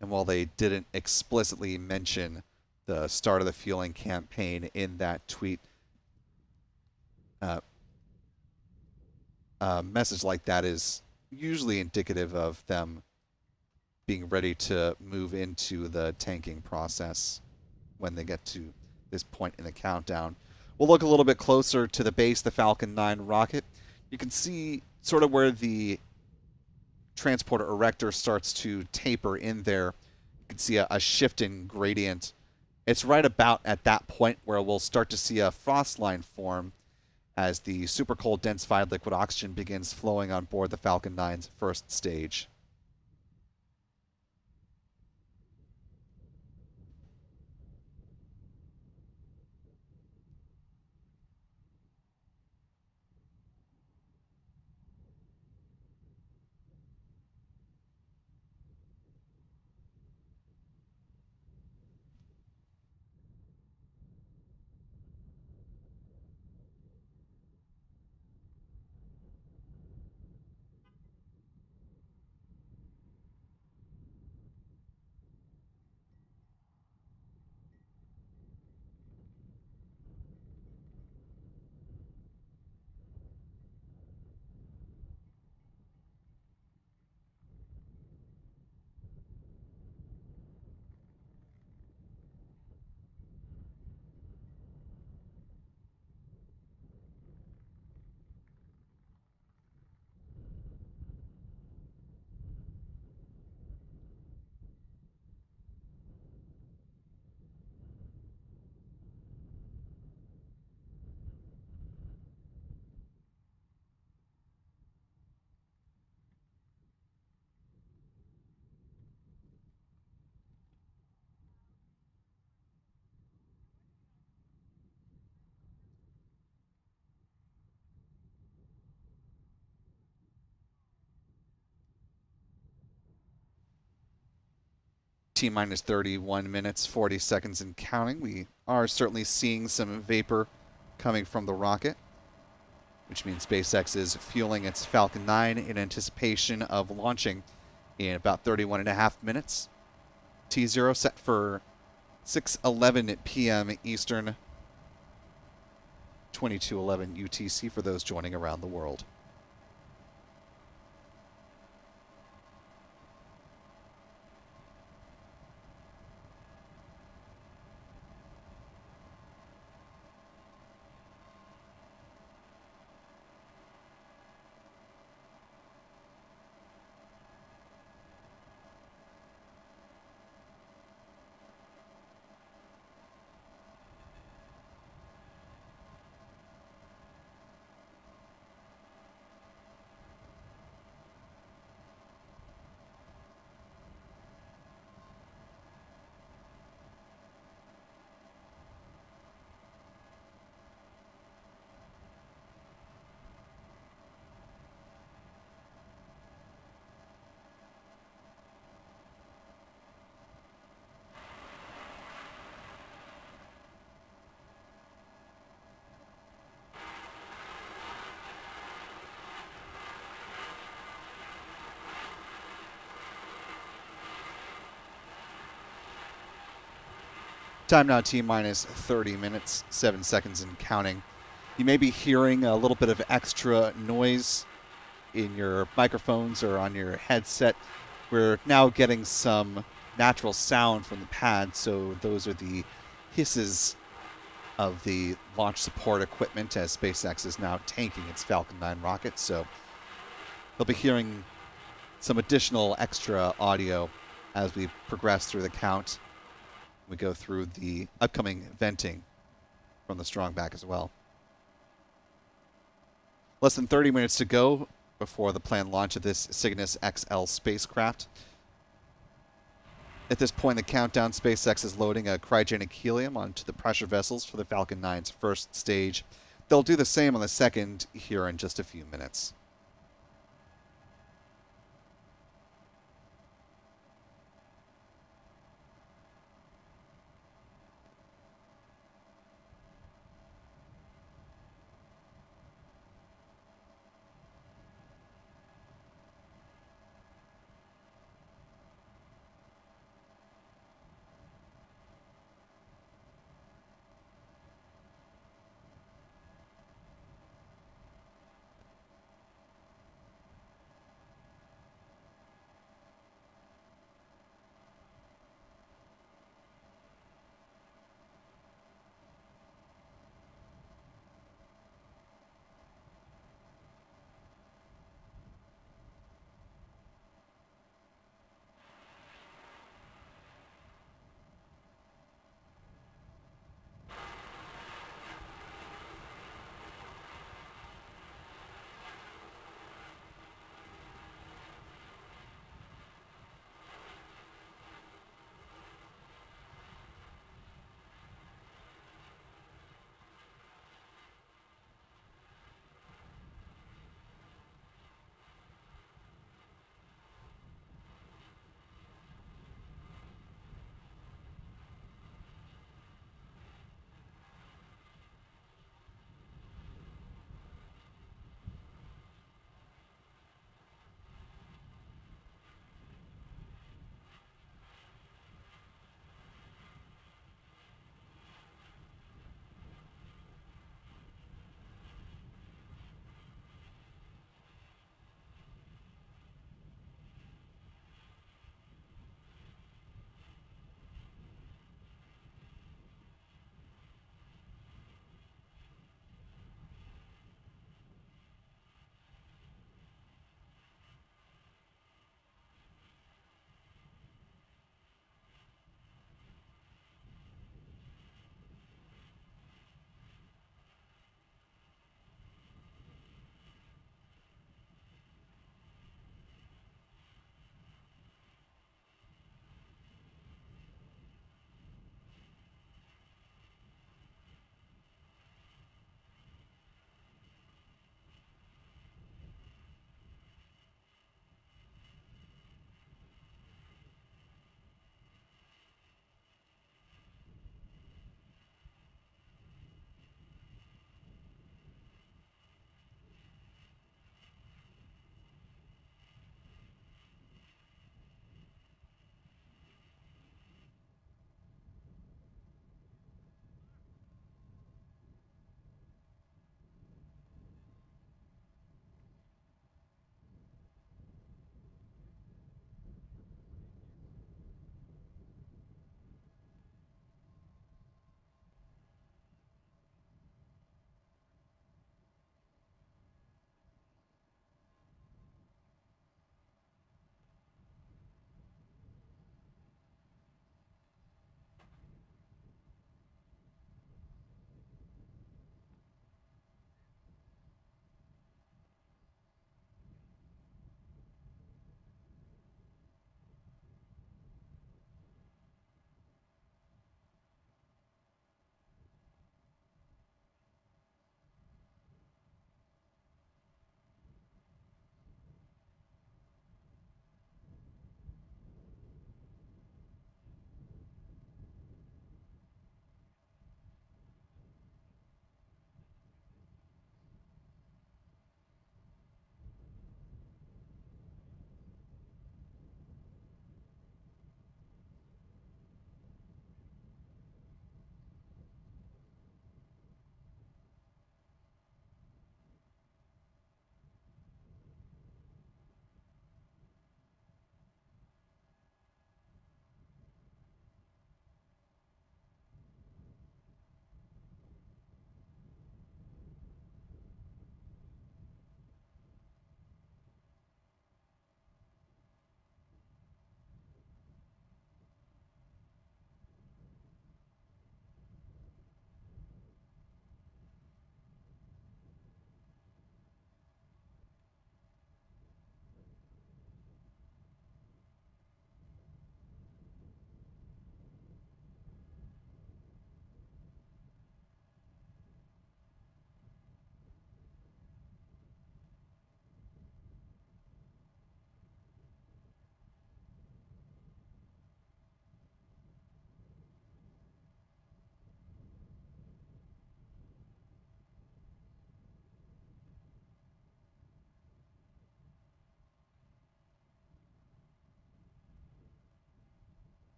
And while they didn't explicitly mention the start of the fueling campaign in that tweet, a message like that is usually indicative of them being ready to move into the tanking process when they get to this point in the countdown. We'll look a little bit closer to the base, the Falcon 9 rocket. You can see sort of where the transporter erector starts to taper in there. You can see a shift in gradient. It's right about at that point where we'll start to see a frost line form as the super cold densified liquid oxygen begins flowing on board the Falcon 9's first stage. T-minus 31 minutes, 40 seconds and counting. We are certainly seeing some vapor coming from the rocket, which means SpaceX is fueling its Falcon 9 in anticipation of launching in about 31 and a half minutes. T0 set for 6:11 p.m. Eastern, 22:11 UTC for those joining around the world. Time now T-minus 30 minutes, 7 seconds and counting. You may be hearing a little bit of extra noise in your microphones or on your headset. We're now getting some natural sound from the pad, so those are the hisses of the launch support equipment as SpaceX is now tanking its Falcon 9 rocket. So you'll be hearing some additional extra audio as we progress through the count. We go through the upcoming venting from the Strongback as well. Less than 30 minutes to go before the planned launch of this Signis XL spacecraft. At this point in the countdown, SpaceX is loading a cryogenic helium onto the pressure vessels for the Falcon 9's first stage. They'll do the same on the second here in just a few minutes.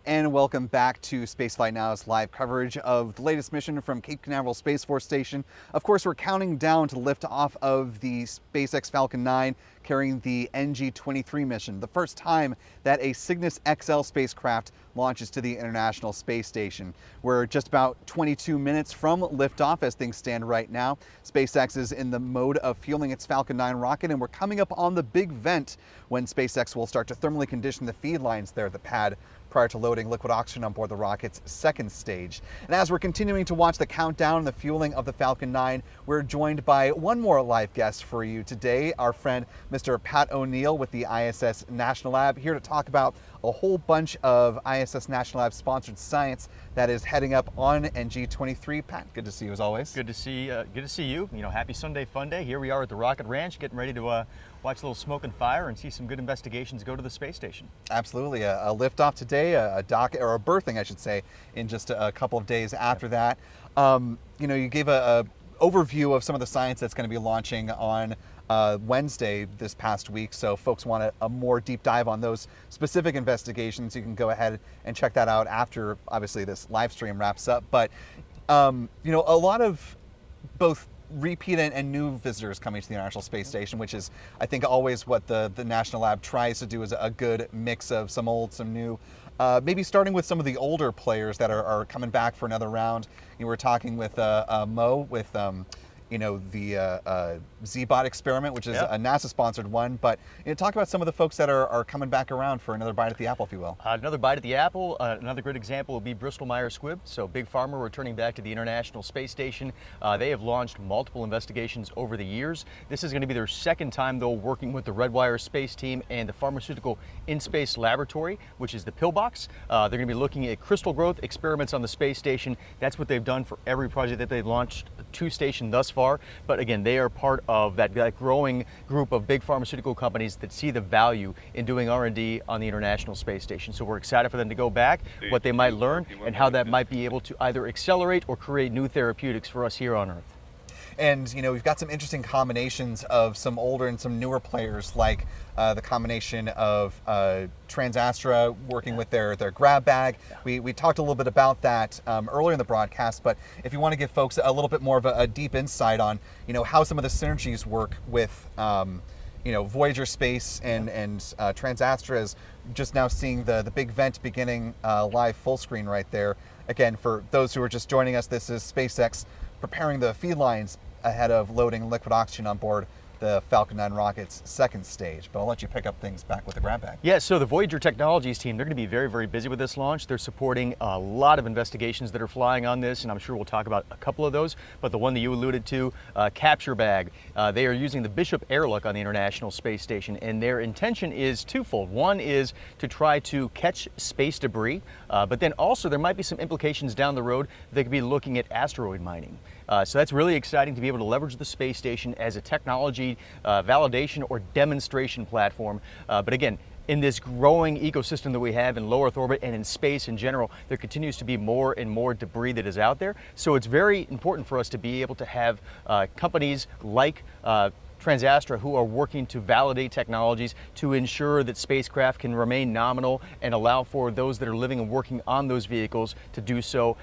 And welcome back to Spaceflight Now's live coverage of the latest mission from Cape Canaveral Space Force Station. Of course, we're counting down to lift off of the SpaceX Falcon 9 carrying the NG-23 mission, the first time that a Signis XL spacecraft launches to the International Space Station. We're just about 22 minutes from liftoff as things stand right now. SpaceX is in the mode of fueling its Falcon 9 rocket, and we're coming up on the big vent when SpaceX will start to thermally condition the feed lines there at the pad prior to loading liquid oxygen on board the rocket's second stage. And as we're continuing to watch the countdown and the fueling of the Falcon 9, we're joined by one more live guest for you today, our friend Mr. Pat O'Neill with the ISS National Lab, here to talk about a whole bunch of ISS National Lab sponsored science that is heading up on NG-23. Pat, good to see you as always. Good to see you. You know, happy Sunday fun day. Here we are at the Rocket Ranch, getting ready to watch a little smoke and fire and see some good investigations go to the space station. Absolutely, a liftoff today, a dock or a berthing, I should say, in just a couple of days after that. You know, you gave a overview of some of the science that's going to be launching on Wednesday this past week. So folks want a more deep dive on those specific investigations, you can go ahead and check that out after obviously this live stream wraps up. But you know, a lot of both repeat and new visitors coming to the International Space Station, which is I think always what the National Lab tries to do, is a good mix of some old, some new. Maybe starting with some of the older players that are coming back for another round. You were talking with Mo with you know, the Zbot experiment, which is a NASA-sponsored one. But you know, talk about some of the folks that are coming back around for another bite at the apple, if you will. Another bite at the apple. Another great example would be Bristol-Myers Squibb. So Big Pharma returning back to the International Space Station. They have launched multiple investigations over the years. This is going to be their second time, though, working with the Redwire Space Team and the Pharmaceutical In-Space Laboratory, which is the pillbox. They're going to be looking at crystal growth experiments on the space station. That's what they've done for every project that they've launched to station thus far. But again, they are part of that growing group of big pharmaceutical companies that see the value in doing R&D on the International Space Station. So we're excited for them to go back, what they might learn, and how that might be able to either accelerate or create new therapeutics for us here on Earth. And you know, we've got some interesting combinations of some older and some newer players, like the combination of Transastra working with their grab bag. We talked a little bit about that earlier in the broadcast, but if you want to give folks a little bit more of a deep insight on, you know, how some of the synergies work with you know, Voyager Space and Transastra, is just now seeing the big vent beginning live full screen right there. Again, for those who are just joining us, this is SpaceX preparing the feed lines ahead of loading liquid oxygen on board the Falcon 9 rocket's second stage. But I'll let you pick up things back with the grab bag. Yeah, so the Voyager Technologies team, they're going to be very, very busy with this launch. They're supporting a lot of investigations that are flying on this, and I'm sure we'll talk about a couple of those. But the one that you alluded to, capture bag, they are using the Bishop airlock on the International Space Station, and their intention is twofold. One is to try to catch space debris, but then also there might be some implications down the road. They could be looking at asteroid mining. So that's really exciting to be able to leverage the space station as a technology validation or demonstration platform. But again, in this growing ecosystem that we have in low Earth orbit and in space in general, there continues to be more and more debris that is out there. So it's very important for us to be able to have companies like Transastra who are working to validate technologies to ensure that spacecraft can remain nominal and allow for those that are living and working on those vehicles to do so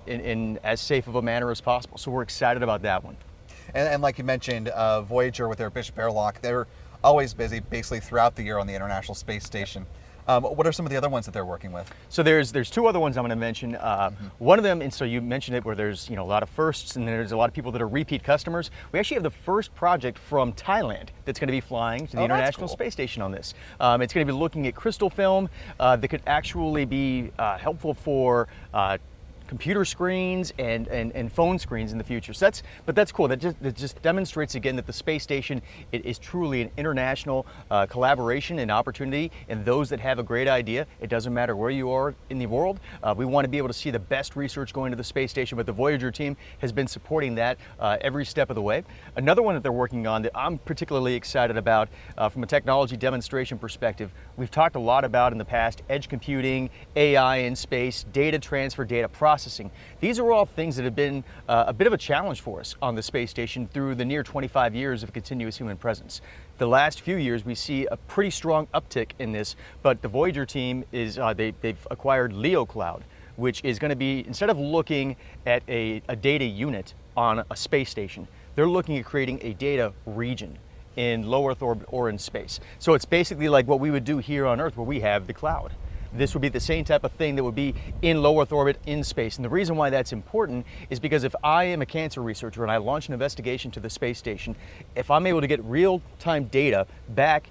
in as safe of a manner as possible. So we're excited about that one. And like you mentioned, Voyager with their Bishop airlock, they're always busy basically throughout the year on the International Space Station. What are some of the other ones that they're working with? So there's two other ones I'm going to mention. One of them, and so you mentioned it, where there's, you know, a lot of firsts and there's a lot of people that are repeat customers. We actually have the first project from Thailand that's going to be flying to the International Space Station on this. It's going to be looking at crystal film that could actually be helpful for computer screens and phone screens in the future. So that's cool. That just demonstrates again that the space station, it is truly an international collaboration and opportunity. And those that have a great idea, it doesn't matter where you are in the world, we want to be able to see the best research going to the space station. But the Voyager team has been supporting that every step of the way. Another one that they're working on that I'm particularly excited about from a technology demonstration perspective, we've talked a lot about in the past, edge computing, AI in space, data transfer, data processing. These are all things that have been a bit of a challenge for us on the space station through the near 25 years of continuous human presence. the last few years we see a pretty strong uptick in this, but the Voyager team is, they've acquired Leo Cloud, which is going to be, instead of looking at a data unit on a space station, they're looking at creating a data region in low Earth orbit or in space. So it's basically like what we would do here on Earth where we have the cloud. This would be the same type of thing that would be in low Earth orbit in space. And the reason why that's important is because if I am a cancer researcher and I launch an investigation to the space station, if I'm able to get real-time data back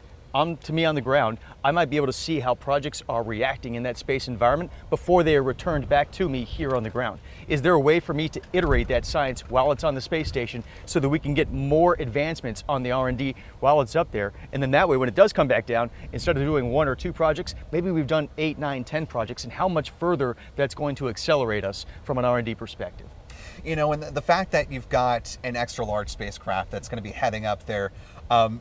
to me on the ground, I might be able to see how projects are reacting in that space environment before they are returned back to me here on the ground. Is there a way for me to iterate that science while it's on the space station so that we can get more advancements on the R&D while it's up there? And then that way, when it does come back down, instead of doing 1 or 2 projects, maybe we've done 8, 9, 10 projects, and how much further that's going to accelerate us from an R&D perspective. You know, and the fact that you've got an extra large spacecraft that's going to be heading up there,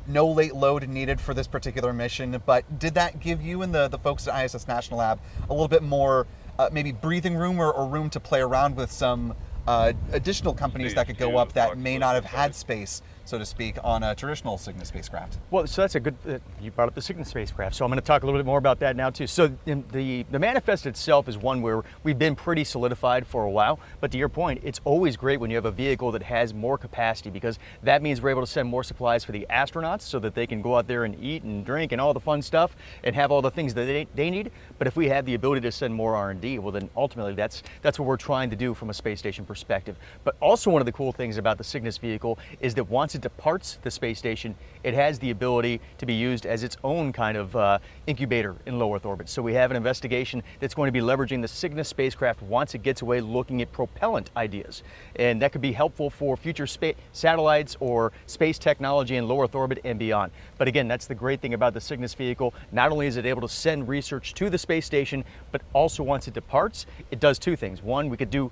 no late load needed for this particular mission, but did that give you and the folks at ISS National Lab a little bit more maybe breathing room or room to play around with some additional companies that could go up that may not have had space, so to speak, on a traditional Cygnus spacecraft? Well, so that's a good, you brought up the Cygnus spacecraft, so I'm going to talk a little bit more about that now too. So the manifest itself is one where we've been pretty solidified for a while, but to your point, it's always great when you have a vehicle that has more capacity, because that means we're able to send more supplies for the astronauts so that they can go out there and eat and drink and all the fun stuff and have all the things that they need. But if we have the ability to send more R&D, well then ultimately that's what we're trying to do from a space station perspective. But also one of the cool things about the Cygnus vehicle is that once it departs the space station, it has the ability to be used as its own kind of incubator in low Earth orbit. So we have an investigation that's going to be leveraging the Cygnus spacecraft once it gets away, looking at propellant ideas. And that could be helpful for future satellites or space technology in low Earth orbit and beyond. But again, that's the great thing about the Cygnus vehicle. Not only is it able to send research to the space station, but also once it departs, it does 2 things. One, we could do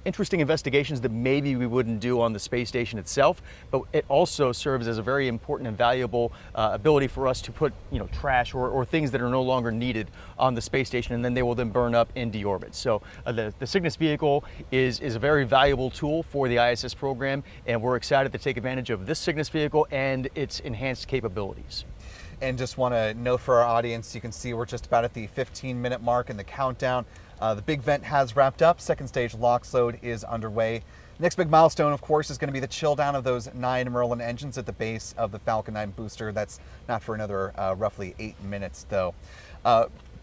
interesting investigations that maybe we wouldn't do on the space station itself, but it also serves as a very important and valuable ability for us to put, you know, trash or things that are no longer needed on the space station, and then they will then burn up in deorbit. So the Cygnus vehicle is a very valuable tool for the ISS program, and we're excited to take advantage of this Cygnus vehicle and its enhanced capabilities. And just want to note for our audience, you can see we're just about at the 15-minute mark in the countdown. The big vent has wrapped up. Second stage LOX load is underway. Next big milestone, of course, is going to be the chill down of those 9 Merlin engines at the base of the Falcon 9 booster. That's not for another roughly 8 minutes, though.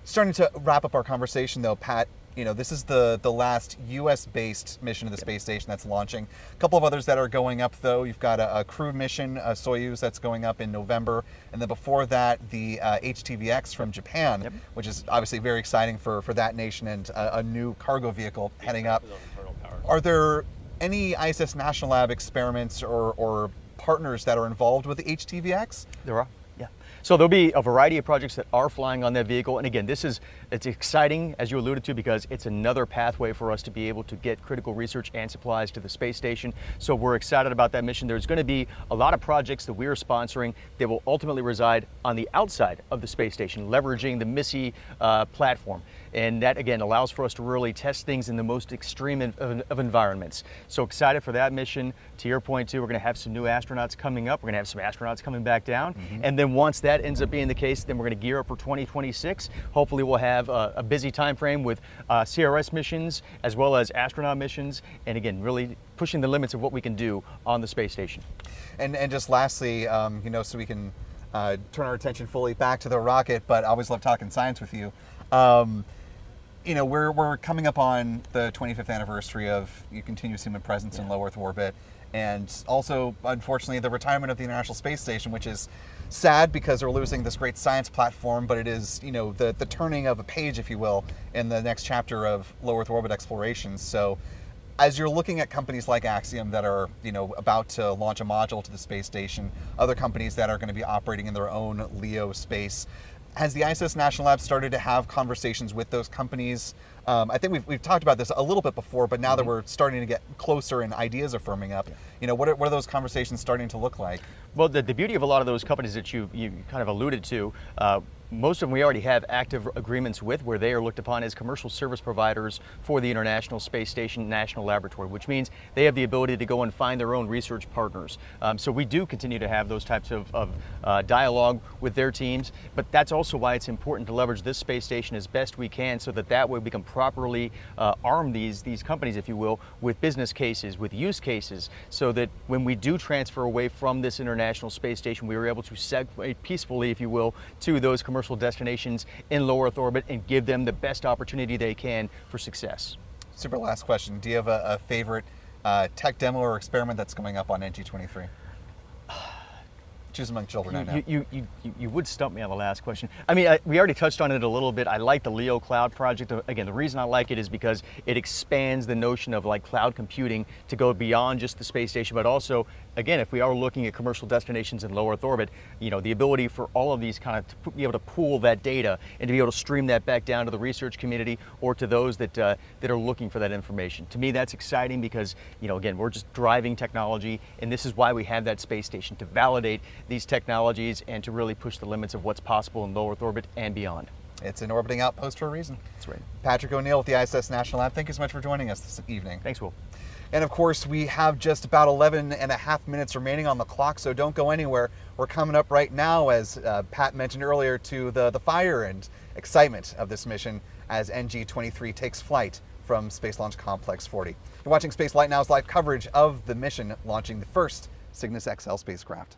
Starting to wrap up our conversation, though, Pat, you know, this is the last US-based mission of the space station that's launching. A couple of others that are going up, though. You've got a crew mission, Soyuz, that's going up in November. And then before that, the HTVX from Japan, which is obviously very exciting for that nation, and a new cargo vehicle heading up. Are there any ISS National Lab experiments or partners that are involved with the HTVX? There are. So there'll be a variety of projects that are flying on that vehicle. And again, it's exciting, as you alluded to, because it's another pathway for us to be able to get critical research and supplies to the space station. So we're excited about that mission. There's going to be a lot of projects that we're sponsoring that will ultimately reside on the outside of the space station, leveraging the MISSI platform. And that, again, allows for us to really test things in the most extreme of environments. So excited for that mission. To your point, too, we're going to have some new astronauts coming up. We're going to have some astronauts coming back down. And then once that ends up being the case, then we're going to gear up for 2026. Hopefully we'll have a busy time frame with CRS missions as well as astronaut missions. And again, really pushing the limits of what we can do on the space station. And just lastly, you know, so we can turn our attention fully back to the rocket, but I always love talking science with you. You know, we're coming up on the 25th anniversary of your continuous human presence in low Earth orbit, and also, unfortunately, the retirement of the International Space Station, which is sad because we're losing this great science platform, but it is, you know, the turning of a page, if you will, in the next chapter of low Earth orbit exploration. So as you're looking at companies like Axiom that are, you know, about to launch a module to the space station, other companies that are going to be operating in their own LEO space, has the ISS National Lab started to have conversations with those companies? I think we've talked about this a little bit before, but now that we're starting to get closer and ideas are firming up, you know, what are those conversations starting to look like? Well, the beauty of a lot of those companies that you kind of alluded to, most of them we already have active agreements with, where they are looked upon as commercial service providers for the International Space Station National Laboratory, which means they have the ability to go and find their own research partners. So we do continue to have those types of dialogue with their teams, but that's also why it's important to leverage this space station as best we can, so that way we can properly arm these companies, if you will, with business cases, with use cases, so that when we do transfer away from this International Space Station, we are able to segue peacefully, if you will, to those commercial destinations in low Earth orbit and give them the best opportunity they can for success. Super last question. Do you have a favorite tech demo or experiment that's coming up on NG23? Choose among children, I know. You would stump me on the last question. I mean, we already touched on it a little bit. I like the LEO Cloud project. Again, the reason I like it is because it expands the notion of like cloud computing to go beyond just the space station, but also, again, if we are looking at commercial destinations in low Earth orbit, you know, the ability for all of these kind of to be able to pool that data and to be able to stream that back down to the research community or to those that are looking for that information. To me, that's exciting because, you know, again, we're just driving technology, and this is why we have that space station, to validate these technologies and to really push the limits of what's possible in low Earth orbit and beyond. It's an orbiting outpost for a reason. That's right. Patrick O'Neill with the ISS National Lab, thank you so much for joining us this evening. Thanks, Will. And of course, we have just about 11.5 minutes remaining on the clock, so don't go anywhere. We're coming up right now, as Pat mentioned earlier, to the fire and excitement of this mission as NG-23 takes flight from Space Launch Complex 40. You're watching Spaceflight Now's live coverage of the mission launching the first Signis XL spacecraft.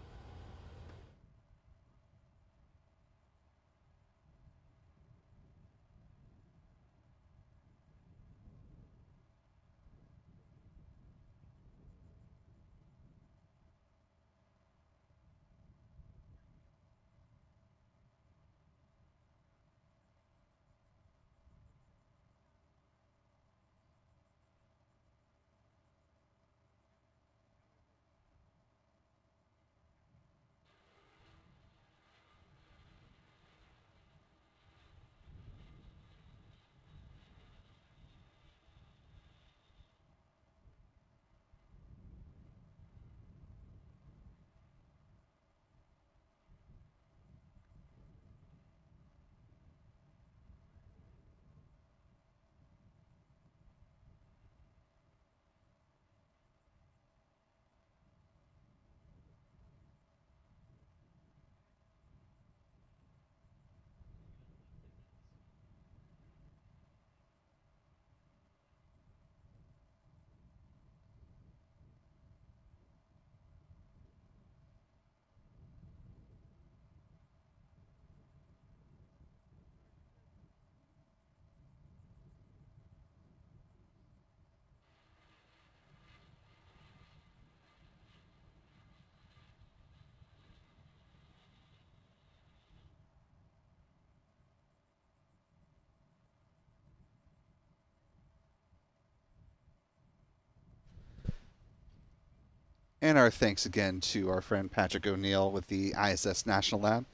And our thanks again to our friend Patrick O'Neill with the ISS National Lab.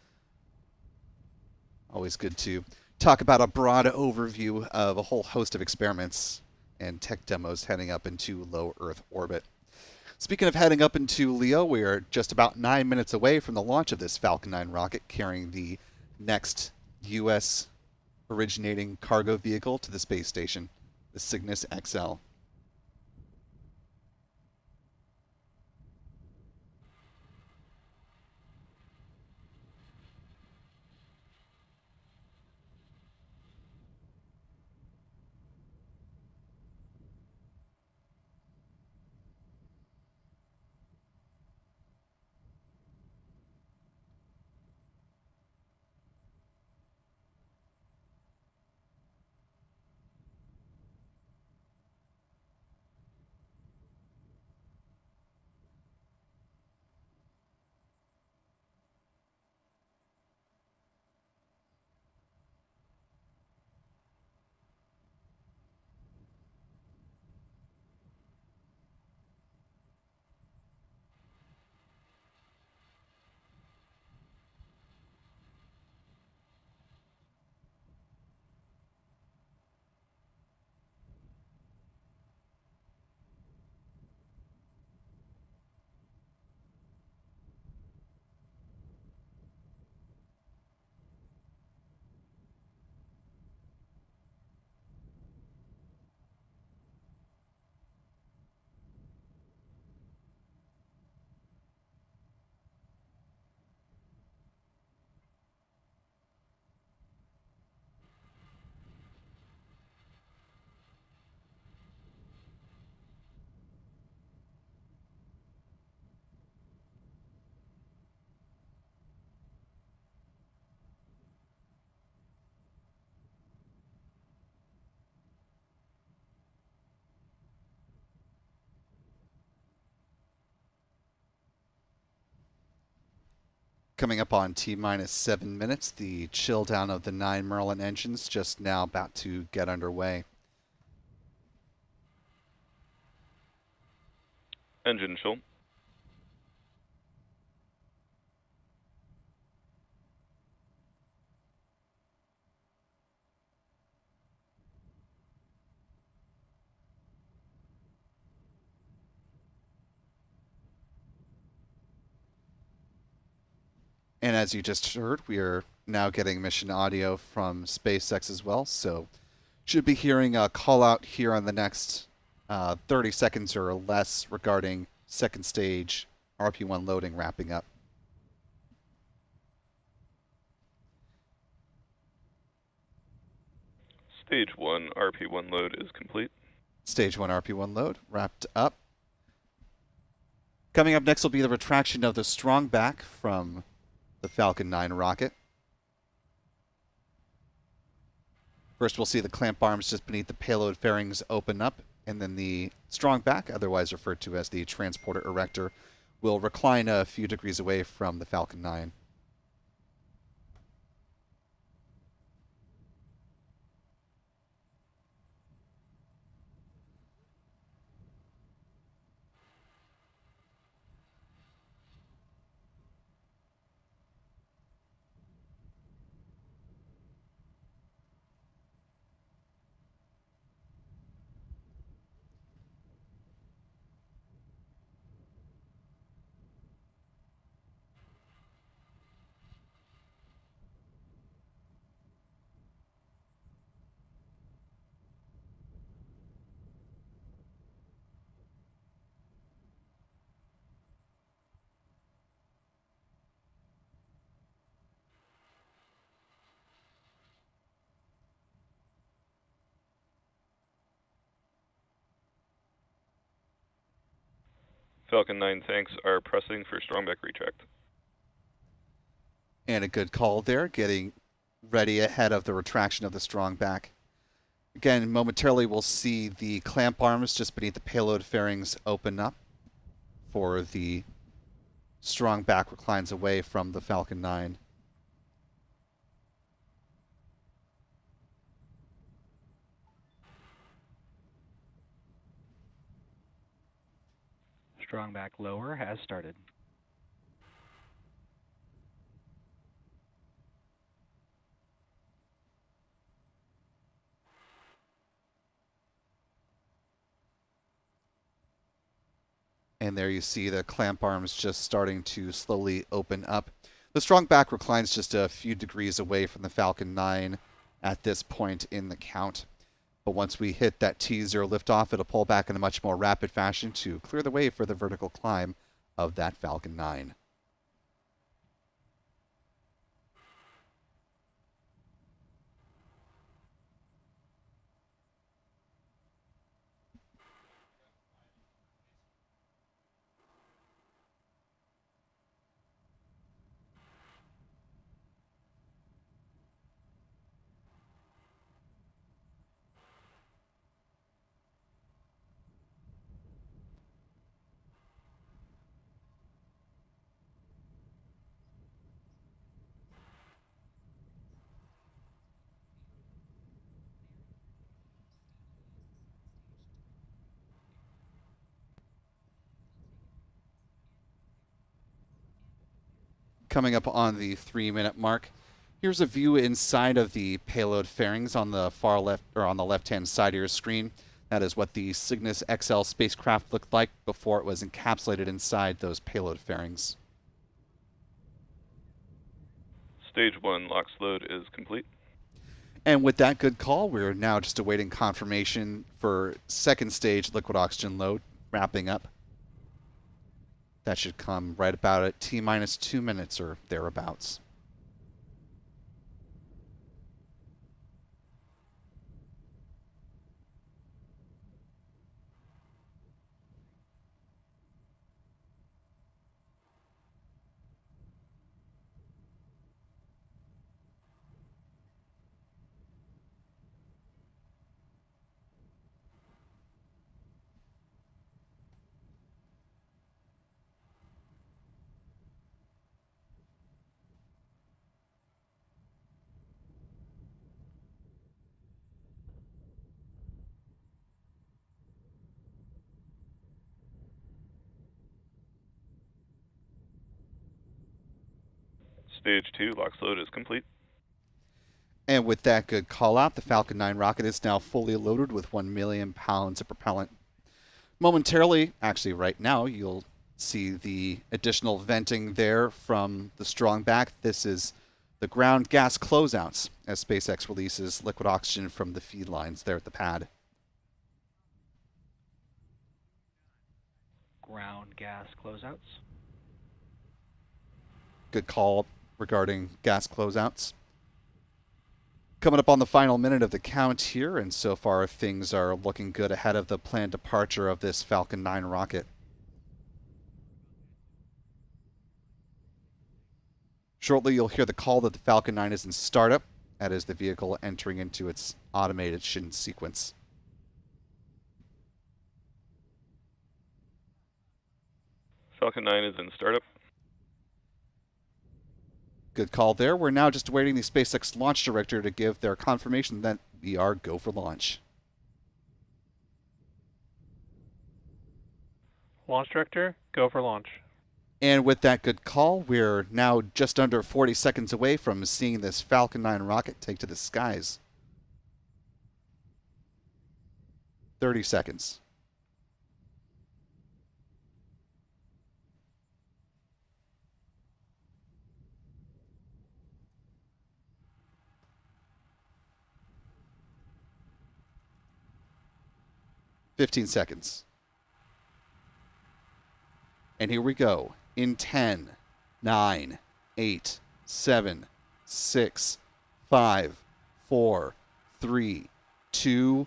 Always good to talk about a broad overview of a whole host of experiments and tech demos heading up into low Earth orbit. Speaking of heading up into LEO, we are just about 9 minutes away from the launch of this Falcon 9 rocket carrying the next U.S. originating cargo vehicle to the space station, the Signis XL. Coming up on T-minus 7 minutes, the chill down of the 9 Merlin engines just now about to get underway. Engine chill. And as you just heard, we are now getting mission audio from SpaceX as well, so should be hearing a call out here on the next 30 seconds or less regarding second stage RP1 loading wrapping up. Stage 1 RP1 load is complete. Stage 1 RP1 load wrapped up. Coming up next will be the retraction of the Strongback from the Falcon 9 rocket. First, we'll see the clamp arms just beneath the payload fairings open up, and then the Strongback, otherwise referred to as the transporter erector, will recline a few degrees away from the Falcon 9. Falcon 9 tanks are pressing for Strongback retract. And a good call there, getting ready ahead of the retraction of the Strongback. Again, momentarily we'll see the clamp arms just beneath the payload fairings open up for the Strongback reclines away from the Falcon 9. Strongback lower has started. And there you see the clamp arms just starting to slowly open up. The Strongback reclines just a few degrees away from the Falcon 9 at this point in the count. But once we hit that T0 liftoff, it'll pull back in a much more rapid fashion to clear the way for the vertical climb of that Falcon 9. Coming up on the 3-minute mark, here's a view inside of the payload fairings on the far left, or on the left-hand side of your screen. That is what the Signis XL spacecraft looked like before it was encapsulated inside those payload fairings. Stage 1 LOX load is complete. And with that good call, we're now just awaiting confirmation for second stage liquid oxygen load wrapping up. That should come right about at T-minus 2 minutes or thereabouts. Stage 2 LOX load is complete. And with that good call out, the Falcon 9 rocket is now fully loaded with 1 million pounds of propellant. Momentarily, actually right now, you'll see the additional venting there from the Strongback. This is the ground gas closeouts as SpaceX releases liquid oxygen from the feed lines there at the pad. Ground gas closeouts. Good call regarding gas closeouts. Coming up on the final minute of the count here, and so far things are looking good ahead of the planned departure of this Falcon 9 rocket. Shortly, you'll hear the call that the Falcon 9 is in startup. That is the vehicle entering into its automation sequence. Falcon 9 is in startup. Good call there. We're now just awaiting the SpaceX launch director to give their confirmation that we are go for launch. Launch director, go for launch. And with that good call, we're now just under 40 seconds away from seeing this Falcon 9 rocket take to the skies. 30 seconds. $15 seconds. And here we go. In 10, 9, 8, 7, 6, 5, 4, 3, 2,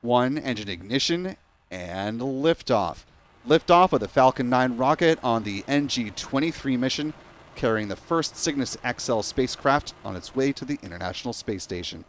1. Engine ignition and liftoff. Liftoff of the Falcon 9 rocket on the NG-23 mission, carrying the first Signis XL spacecraft on its way to the International Space Station.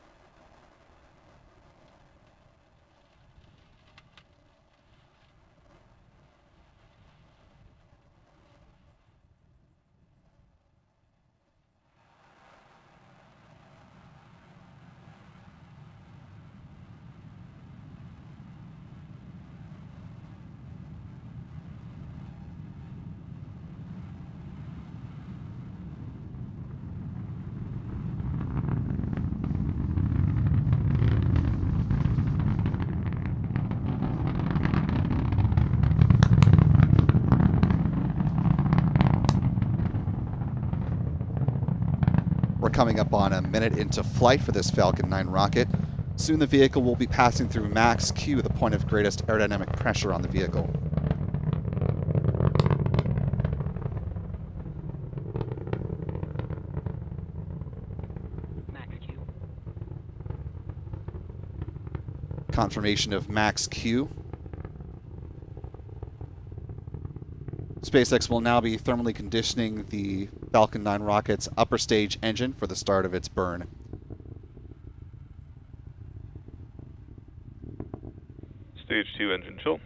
We're coming up on a minute into flight for this Falcon 9 rocket. Soon the vehicle will be passing through max Q, the point of greatest aerodynamic pressure on the vehicle. Max Q. Confirmation of max Q. SpaceX will now be thermally conditioning the Falcon 9 rocket's upper stage engine for the start of its burn. Stage 2 engine chill.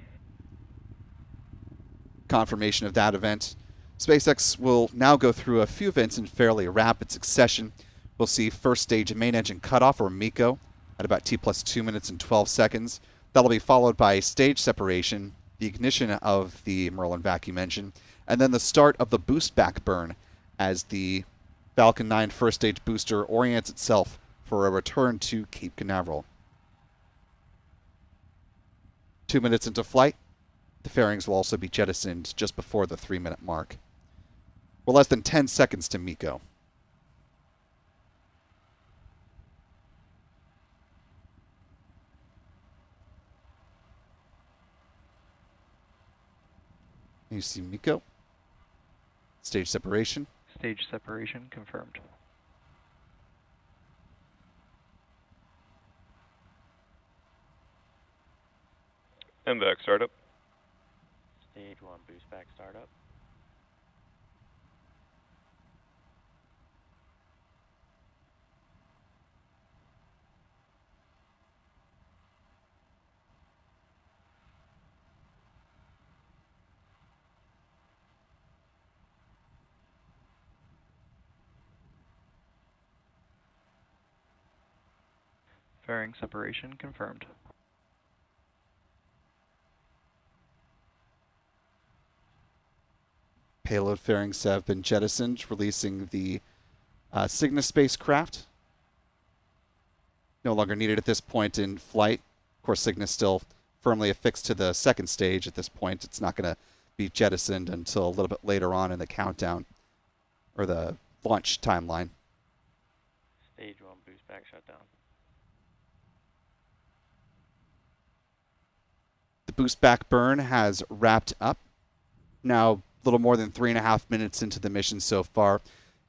Confirmation of that event. SpaceX will now go through a few events in fairly rapid succession. We'll see first stage main engine cutoff, or MECO, at about T plus 2 minutes and 12 seconds. That'll be followed by stage separation, the ignition of the Merlin vacuum engine, and then the start of the boost back burn as the Falcon 9 first stage booster orients itself for a return to Cape Canaveral. 2 minutes into flight, the fairings will also be jettisoned just before the 3-minute mark. We're less than 10 seconds to MECO. You see MECO. Stage separation. Stage separation confirmed. MVAC startup. Stage 1 boost back startup. Fairing separation confirmed. Payload fairings have been jettisoned, releasing the Signis spacecraft, no longer needed at this point in flight. Of course, Signis still firmly affixed to the second stage at this point. It's not going to be jettisoned until a little bit later on in the countdown, or the launch timeline. Stage 1 boost back shutdown. The boost back burn has wrapped up. Now, a little more than 3.5 minutes into the mission so far.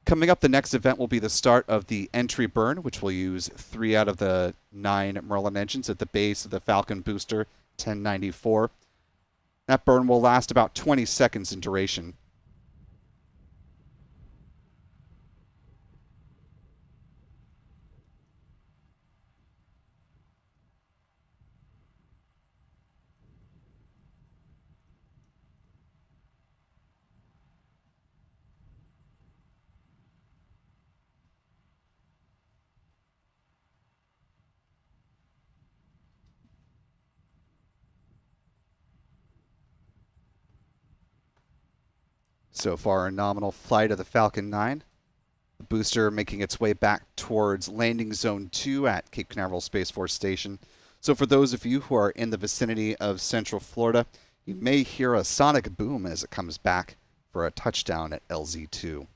Coming up, the next event will be the start of the entry burn, which will use 3 out of the 9 Merlin engines at the base of the Falcon booster 1094. That burn will last about 20 seconds in duration. So far, a nominal flight of the Falcon 9. The booster making its way back towards landing zone 2 at Cape Canaveral Space Force Station. So for those of you who are in the vicinity of Central Florida, you may hear a sonic boom as it comes back for a touchdown at LZ2.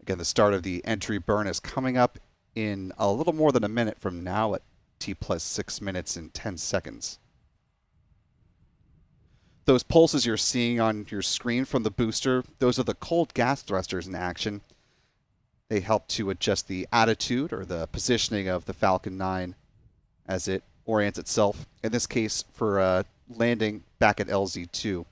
Again, the start of the entry burn is coming up in a little more than a minute from now at T+6 minutes and 10 seconds. Those pulses you're seeing on your screen from the booster, those are the cold gas thrusters in action. They help to adjust the attitude or the positioning of the Falcon 9 as it orients itself, in this case for landing back at LZ2.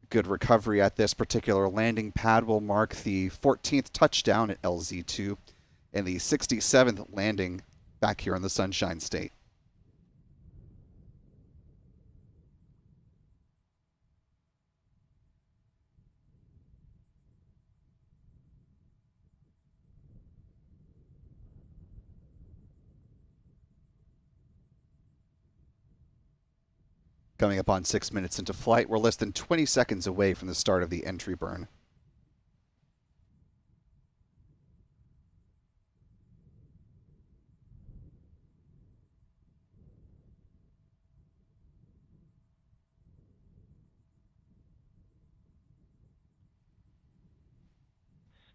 Good recovery at this particular landing pad will mark the 14th touchdown at LZ2 and the 67th landing back here in the Sunshine State. Coming up on 6 minutes into flight, we're less than 20 seconds away from the start of the entry burn.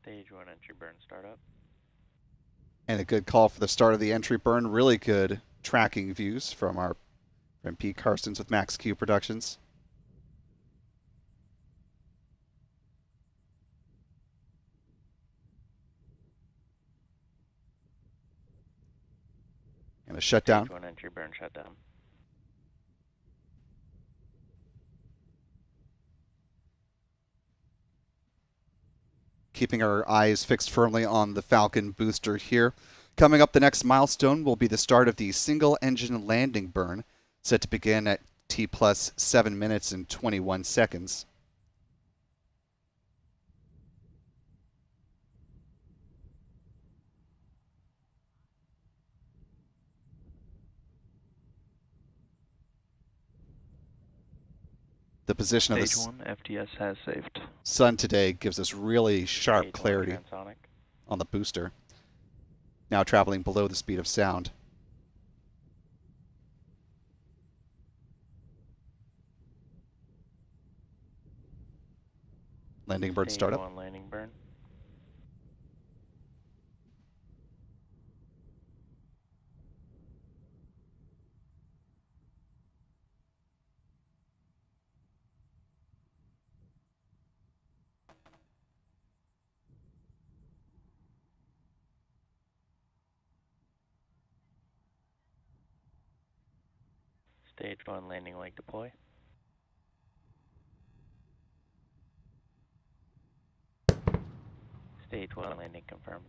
Stage 1 entry burn startup. And a good call for the start of the entry burn. Really good tracking views from our friend Pete Carstens with Max Q Productions. And a shutdown. Stage 1 entry burn shutdown. Keeping our eyes fixed firmly on the Falcon booster here. Coming up, the next milestone will be the start of the single-engine landing burn, set to begin at T+7 minutes and 21 seconds. The position of the Stage 1 FTS has saved. sun today gives us really sharp Stage 1 clarity transonic. on the booster. Now traveling below the speed of sound. Landing bird Stage startup. 1 landing burn. Stage 1 landing leg deploy. Stage 1 landing confirmed.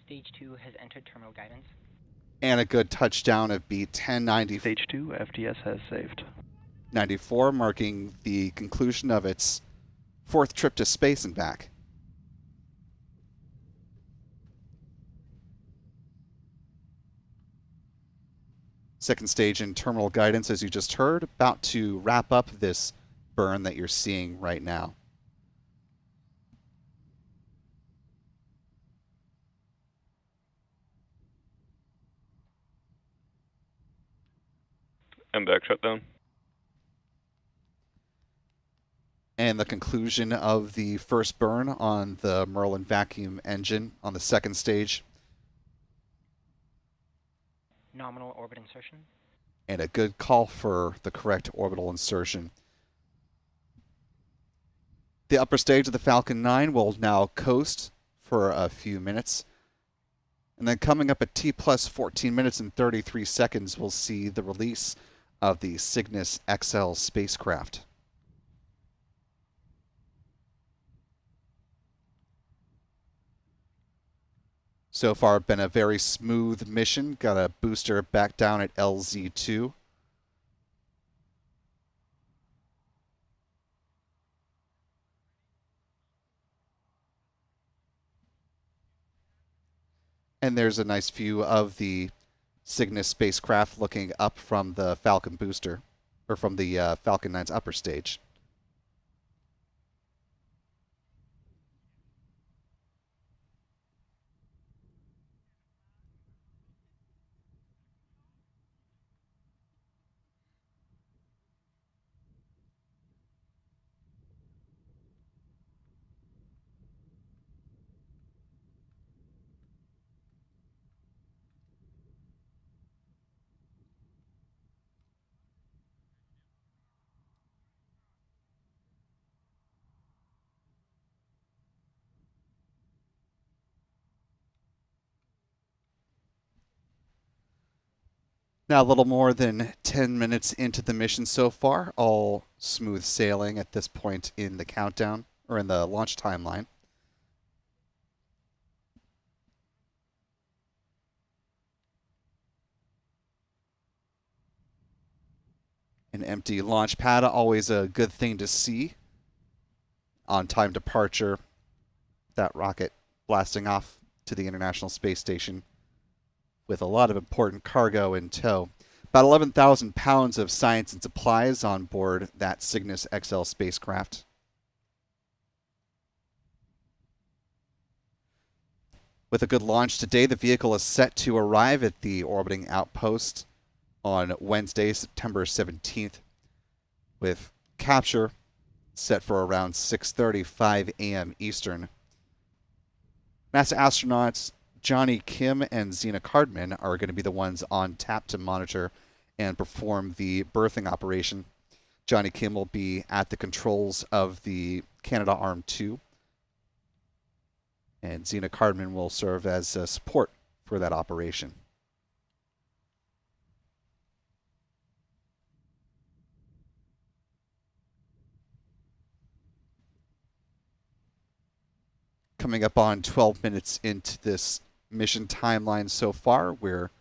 Stage 2 has entered terminal guidance. And a good touchdown of beat 1094, Stage 2, FTS has saved. marking the conclusion of its 4th trip to space and back. Second stage in terminal guidance, as you just heard, about to wrap up this burn that you're seeing right now. MVAC shutdown. And the conclusion of the first burn on the Merlin vacuum engine on the second stage. Nominal orbit insertion. And a good call for the correct orbital insertion. The upper stage of the Falcon 9 will now coast for a few minutes. And then coming up at T plus 14 minutes and 33 seconds, we'll see the release of the Signis XL spacecraft. So far, been a very smooth mission. Got a booster back down at LZ2. And there's a nice view of the Signis spacecraft looking up from the Falcon booster, or from the Falcon 9's upper stage. Now a little more than 10 minutes into the mission so far, all smooth sailing at this point in the countdown, or in the launch timeline. An empty launch pad, always a good thing to see. On-time departure, that rocket blasting off to the International Space Station with a lot of important cargo in tow. About 11,000 pounds of science and supplies on board that Signis XL spacecraft. With a good launch today, the vehicle is set to arrive at the orbiting outpost on Wednesday, September 17th, with capture set for around 6:35 a.m. Eastern. NASA astronauts Johnny Kim and Zena Cardman are going to be the ones on tap to monitor and perform the berthing operation. Johnny Kim will be at the controls of the Canadarm2, and Zena Cardman will serve as support for that operation. Coming up on 12 minutes into this mission timeline so far, we're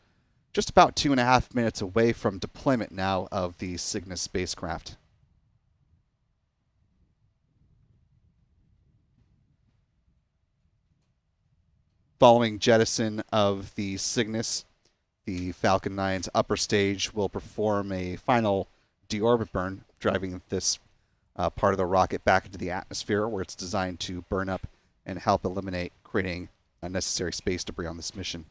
just about 2.5 minutes away from deployment now of the Signis spacecraft. Following jettison of the Signis, the Falcon 9's upper stage will perform a final deorbit burn, driving this part of the rocket back into the atmosphere, where it's designed to burn up and help eliminate creating unnecessary space debris on this mission.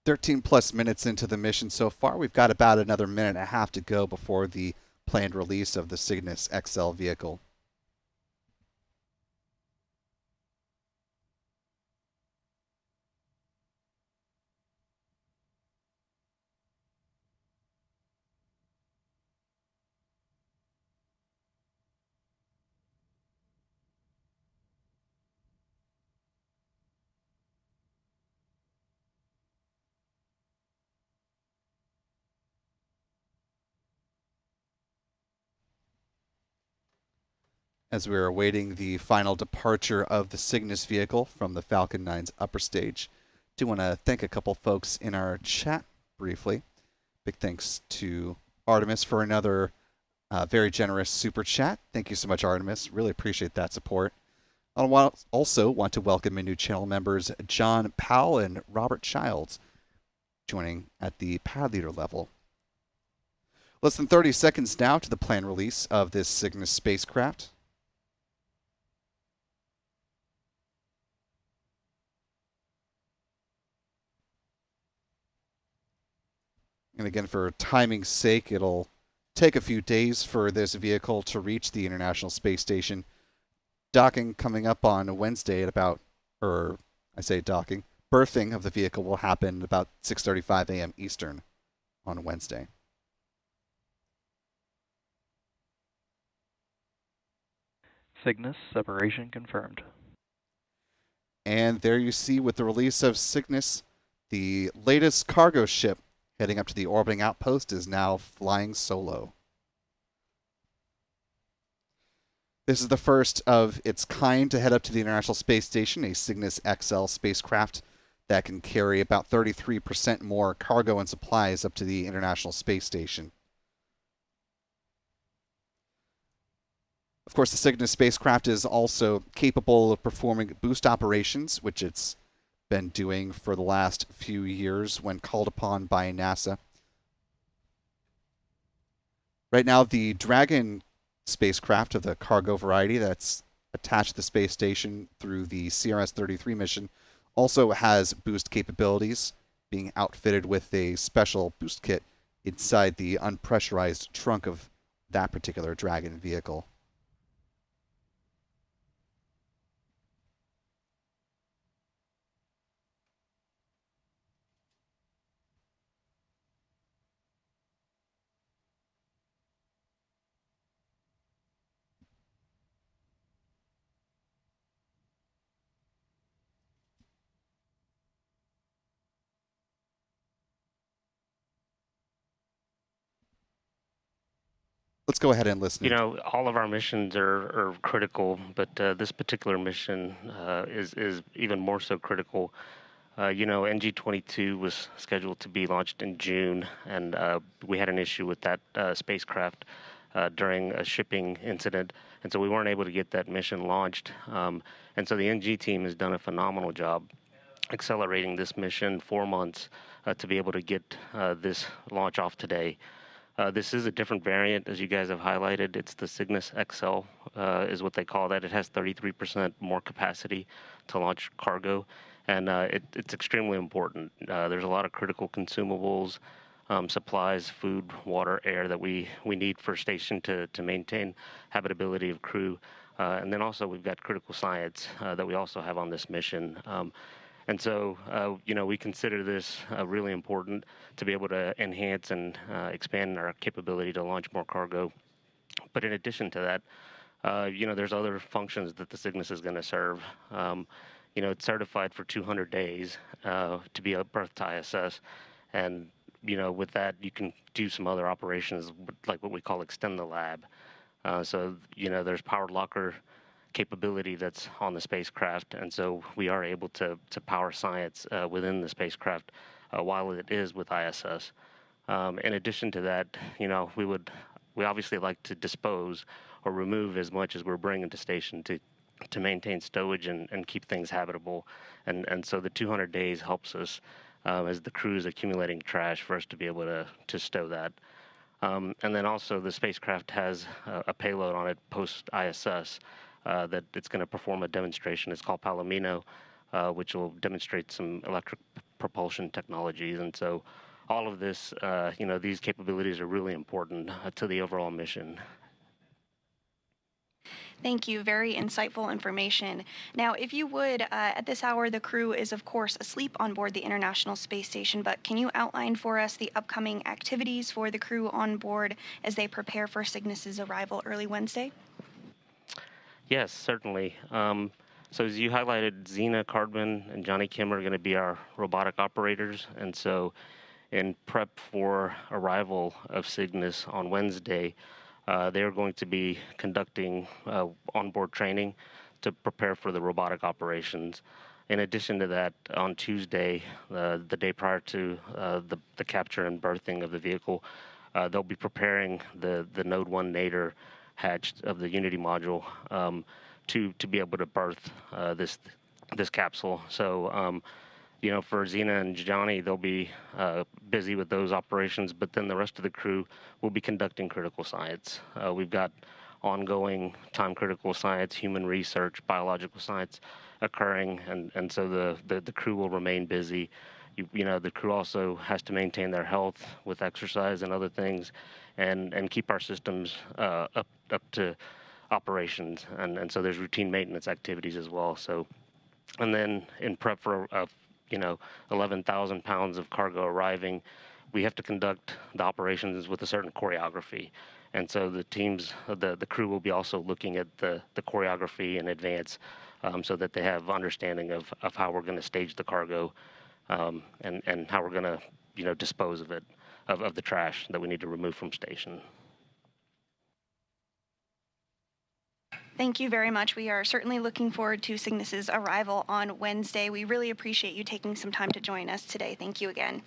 +13 minutes into the mission so far. We've got about another minute and a half to go before the planned release of the Signis XL vehicle. As we are awaiting the final departure of the Signis vehicle from the Falcon 9's upper stage, do want to thank a couple folks in our chat briefly. Big thanks to Artemis for another very generous super chat. Thank you so much, Artemis. Really appreciate that support. I also want to welcome in new channel members John Powell and Robert Childs, joining at the pad leader level. Less than 30 seconds now to the planned release of this Cygnus spacecraft. And again, for timing's sake, it'll take a few days for this vehicle to reach the International Space Station. Docking coming up on Wednesday at about, or I say docking, berthing of the vehicle will happen about 6:35 a.m. Eastern on Wednesday. Cygnus separation confirmed. And there you see, with the release of Signis, the latest cargo ship heading up to the orbiting outpost is now flying solo. This is the first of its kind to head up to the International Space Station, a Cygnus XL spacecraft that can carry about 33% more cargo and supplies up to the International Space Station. Of course, the Cygnus spacecraft is also capable of performing boost operations, which it's been doing for the last few years when called upon by NASA. Right now, the Dragon spacecraft of the cargo variety that's attached to the space station through the CRS-33 mission also has boost capabilities, being outfitted with a special boost kit inside the unpressurized trunk of that particular Dragon vehicle. Let's go ahead and listen. You know, all of our missions are critical, but this particular mission is even more so critical. You know, NG-22 was scheduled to be launched in June, and we had an issue with that spacecraft during a shipping incident, and so we weren't able to get that mission launched. And so the NG team has done a phenomenal job accelerating this mission 4 months to be able to get this launch off today. This is a different variant, as you guys have highlighted. It's the Cygnus XL, is what they call that. It has 33% more capacity to launch cargo, and it's extremely important. There's a lot of critical consumables, supplies, food, water, air that we need for station to maintain habitability of crew. And then also we've got critical science that we also have on this mission. And so, you know, we consider this really important to be able to enhance and expand our capability to launch more cargo. But in addition to that, you know, there's other functions that the Cygnus is going to serve. You know, it's certified for 200 days to be a berth to ISS. And, you know, with that, you can do some other operations, like what we call extend the lab. So, you know, there's powered locker capability that's on the spacecraft, and so we are able to power science within the spacecraft while it is with ISS. In addition to that, you know, we obviously like to dispose or remove as much as we're bringing to station to maintain stowage and keep things habitable, and so the 200 days helps us as the crew is accumulating trash for us to be able to stow that. And then also the spacecraft has a payload on it post ISS. That it's going to perform a demonstration. It's called Palomino, which will demonstrate some electric propulsion technologies. And so all of this, these capabilities are really important to the overall mission. Thank you. Very insightful information. Now, if you would, at this hour, the crew is, of course, asleep on board the International Space Station, but can you outline for us the upcoming activities for the crew on board as they prepare for Signis's arrival early Wednesday? Yes, certainly. So as you highlighted, Zena Cardman and Johnny Kim are going to be our robotic operators. And so in prep for arrival of Cygnus on Wednesday, they're going to be conducting onboard training to prepare for the robotic operations. In addition to that, on Tuesday, the day prior to the capture and berthing of the vehicle, they'll be preparing the Node 1 Nadir hatch of the Unity module to be able to berth this capsule. So, for Zena and Johnny, they'll be busy with those operations, but then the rest of the crew will be conducting critical science. We've got ongoing time-critical science, human research, biological science occurring, and so the crew will remain busy. The crew also has to maintain their health with exercise and other things, and keep our systems up to operations, and so there's routine maintenance activities as well. So, and then in prep for 11,000 pounds of cargo arriving, we have to conduct the operations with a certain choreography. And so the teams, the crew will be also looking at the choreography in advance, so that they have understanding of how we're going to stage the cargo, and how we're going to, dispose of it, of the trash that we need to remove from station. Thank you very much. We are certainly looking forward to Signis's arrival on Wednesday. We really appreciate you taking some time to join us today. Thank you again.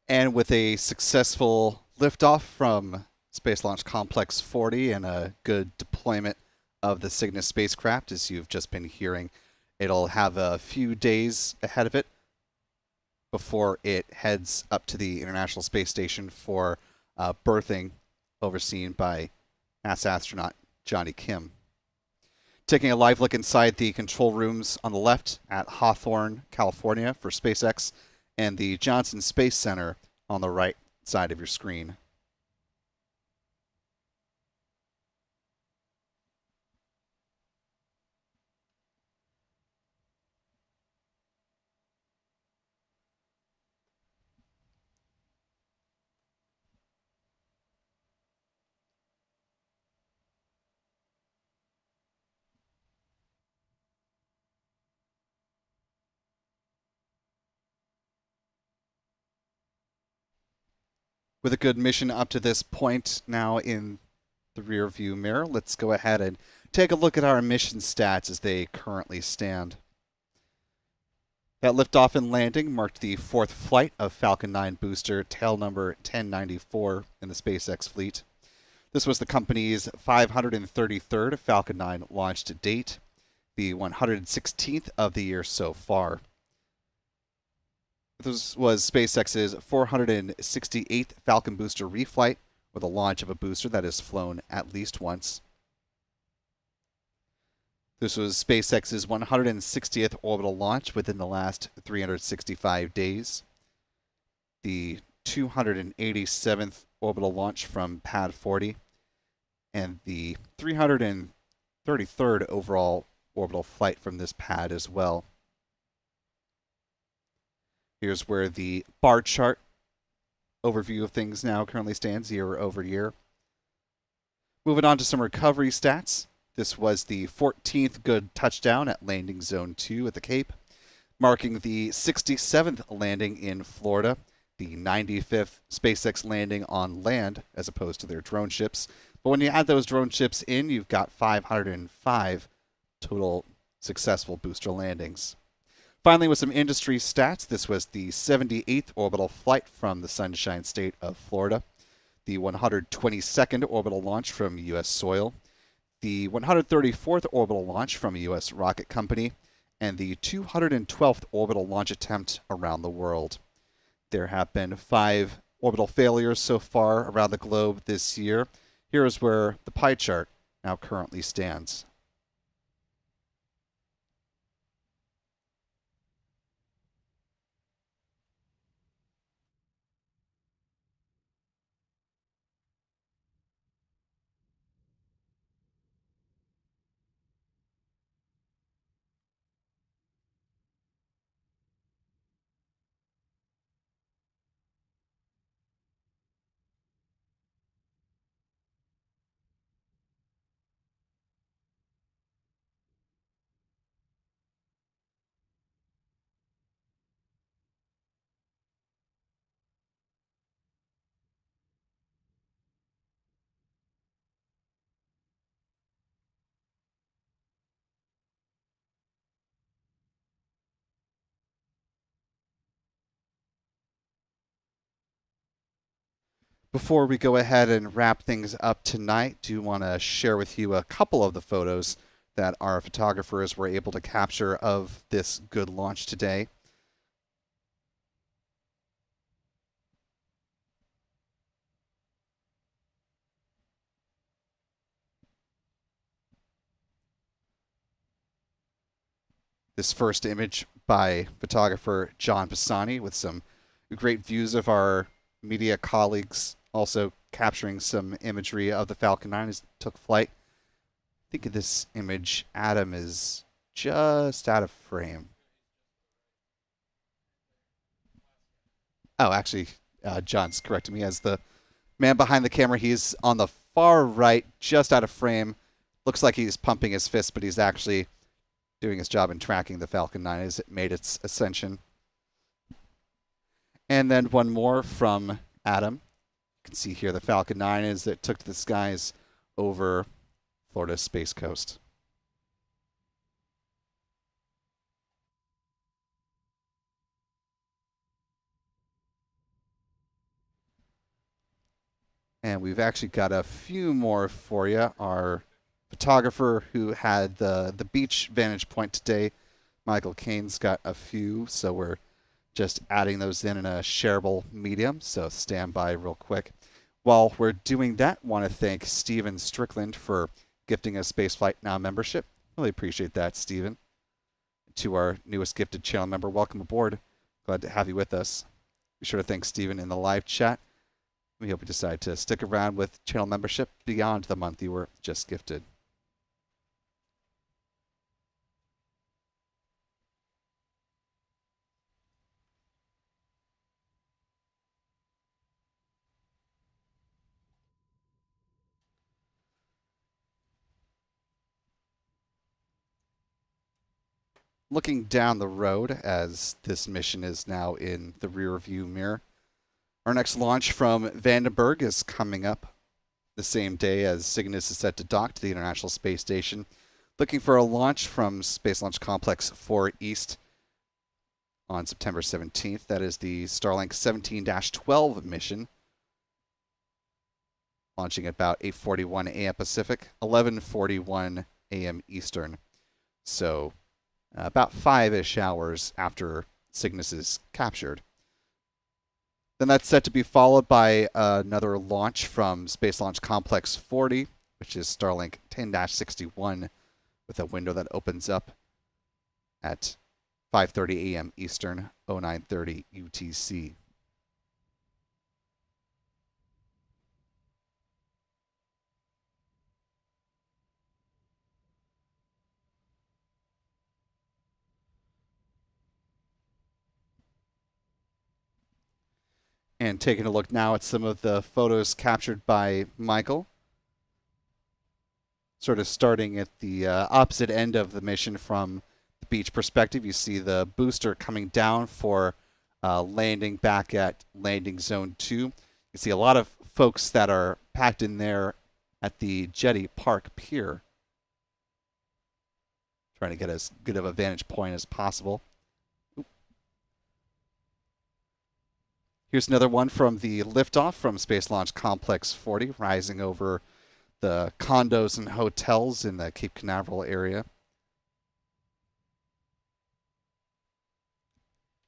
And with a successful liftoff from Space Launch Complex 40 and a good deployment of the Signis spacecraft, as you've just been hearing, it'll have a few days ahead of it before it heads up to the International Space Station for berthing, overseen by NASA astronaut Johnny Kim. Taking a live look inside the control rooms on the left at Hawthorne, California for SpaceX, and the Johnson Space Center on the right side of your screen. With a good mission up to this point now in the rear view mirror, let's go ahead and take a look at our mission stats as they currently stand. That liftoff and landing marked the 4th flight of Falcon 9 booster, tail number 1094 in the SpaceX fleet. This was the company's 533rd Falcon 9 launch to date, the 116th of the year so far. This was SpaceX's 468th Falcon booster reflight, with a launch of a booster that has flown at least once. This was SpaceX's 160th orbital launch within the last 365 days, the 287th orbital launch from Pad 40, and the 333rd overall orbital flight from this pad as well. Here's where the bar chart overview of things now currently stands year over year. Moving on to some recovery stats. This was the 14th good touchdown at landing zone 2 at the Cape, marking the 67th landing in Florida, the 95th SpaceX landing on land as opposed to their drone ships. But when you add those drone ships in, you've got 505 total successful booster landings. Finally, with some industry stats, this was the 78th orbital flight from the Sunshine State of Florida, the 122nd orbital launch from U.S. soil, the 134th orbital launch from a U.S. rocket company, and the 212th orbital launch attempt around the world. There have been 5 orbital failures so far around the globe this year. Here is where the pie chart now currently stands. Before we go ahead and wrap things up tonight, do want to share with you a couple of the photos that our photographers were able to capture of this good launch today. This first image by photographer John Pisani with some great views of our media colleagues also capturing some imagery of the Falcon 9 as it took flight. I think of this image, Adam is just out of frame. Oh, actually, John's correcting me as the man behind the camera. He's on the far right, just out of frame. Looks like he's pumping his fist, but he's actually doing his job in tracking the Falcon 9 as it made its ascension. And then one more from Adam. You can see here the Falcon 9 as it took to the skies over Florida's Space Coast. And we've actually got a few more for you. Our photographer who had the beach vantage point today, Michael Kane's got a few, so we're just adding those in a shareable medium, so stand by real quick. While we're doing that, want to thank Stephen Strickland for gifting a Spaceflight Now membership. Really appreciate that, Stephen. To our newest gifted channel member, welcome aboard. Glad to have you with us. Be sure to thank Stephen in the live chat. We hope you decide to stick around with channel membership beyond the month you were just gifted. Looking down the road as this mission is now in the rear view mirror. Our next launch from Vandenberg is coming up the same day as Signis is set to dock to the International Space Station. Looking for a launch from Space Launch Complex 4 East on September 17th. That is the Starlink 17-12 mission. Launching at about 8:41 a.m. Pacific, 11:41 a.m. Eastern. So about 5-ish hours after Cygnus is captured. Then that's set to be followed by another launch from Space Launch Complex 40, which is Starlink 10-61, with a window that opens up at 5:30 a.m. Eastern, 09:30 UTC. And taking a look now at some of the photos captured by Michael. Sort of starting at the opposite end of the mission from the beach perspective. You see the booster coming down for landing back at landing zone 2. You see a lot of folks that are packed in there at the Jetty Park Pier. Trying to get as good of a vantage point as possible. Here's another one from the liftoff from Space Launch Complex 40, rising over the condos and hotels in the Cape Canaveral area.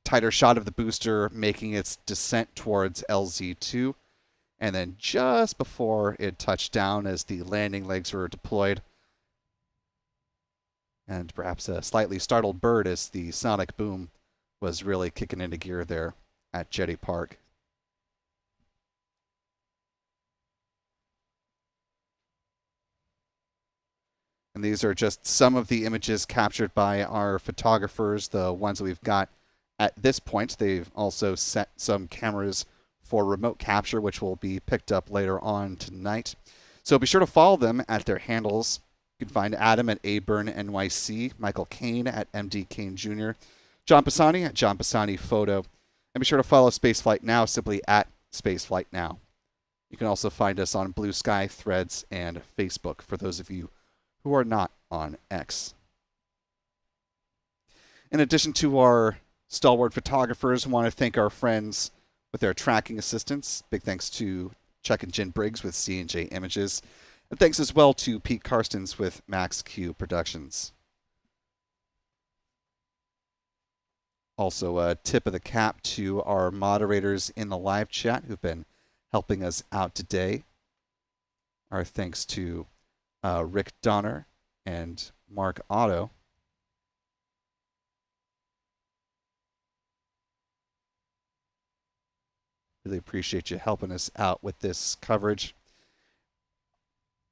Tighter shot of the booster making its descent towards LZ2. And then just before it touched down as the landing legs were deployed, and perhaps a slightly startled bird as the sonic boom was really kicking into gear there at Jetty Park. And these are just some of the images captured by our photographers, the ones that we've got at this point. They've also set some cameras for remote capture, which will be picked up later on tonight. So be sure to follow them at their handles. You can find Adam at Aburn NYC, Michael Kane at MD Kane Jr., John Pisani at John Pisani Photo. And be sure to follow Spaceflight Now simply at Spaceflight Now. You can also find us on Blue Sky, Threads, and Facebook for those of you who are not on X. In addition to our stalwart photographers, I want to thank our friends with their tracking assistance. Big thanks to Chuck and Jen Briggs with C&J Images. And thanks as well to Pete Karstens with Max Q Productions. Also, a tip of the cap to our moderators in the live chat who've been helping us out today. Our thanks to Rick Donner and Mark Otto. Really appreciate you helping us out with this coverage.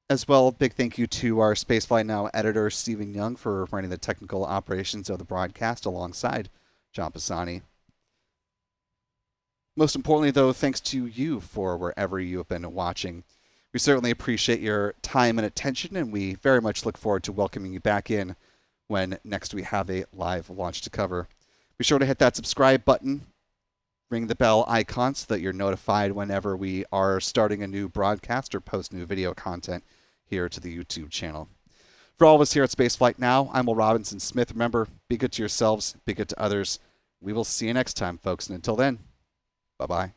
As well, big thank you to our Spaceflight Now editor, Stephen Young, for running the technical operations of the broadcast alongside John Pisani. Most importantly, though, thanks to you for wherever you have been watching. We certainly appreciate your time and attention, and we very much look forward to welcoming you back in when next we have a live launch to cover. Be sure to hit that subscribe button, ring the bell icon so that you're notified whenever we are starting a new broadcast or post new video content here to the YouTube channel. For all of us here at Spaceflight Now, I'm Will Robinson Smith. Remember, be good to yourselves, be good to others. We will see you next time, folks. And until then, bye-bye.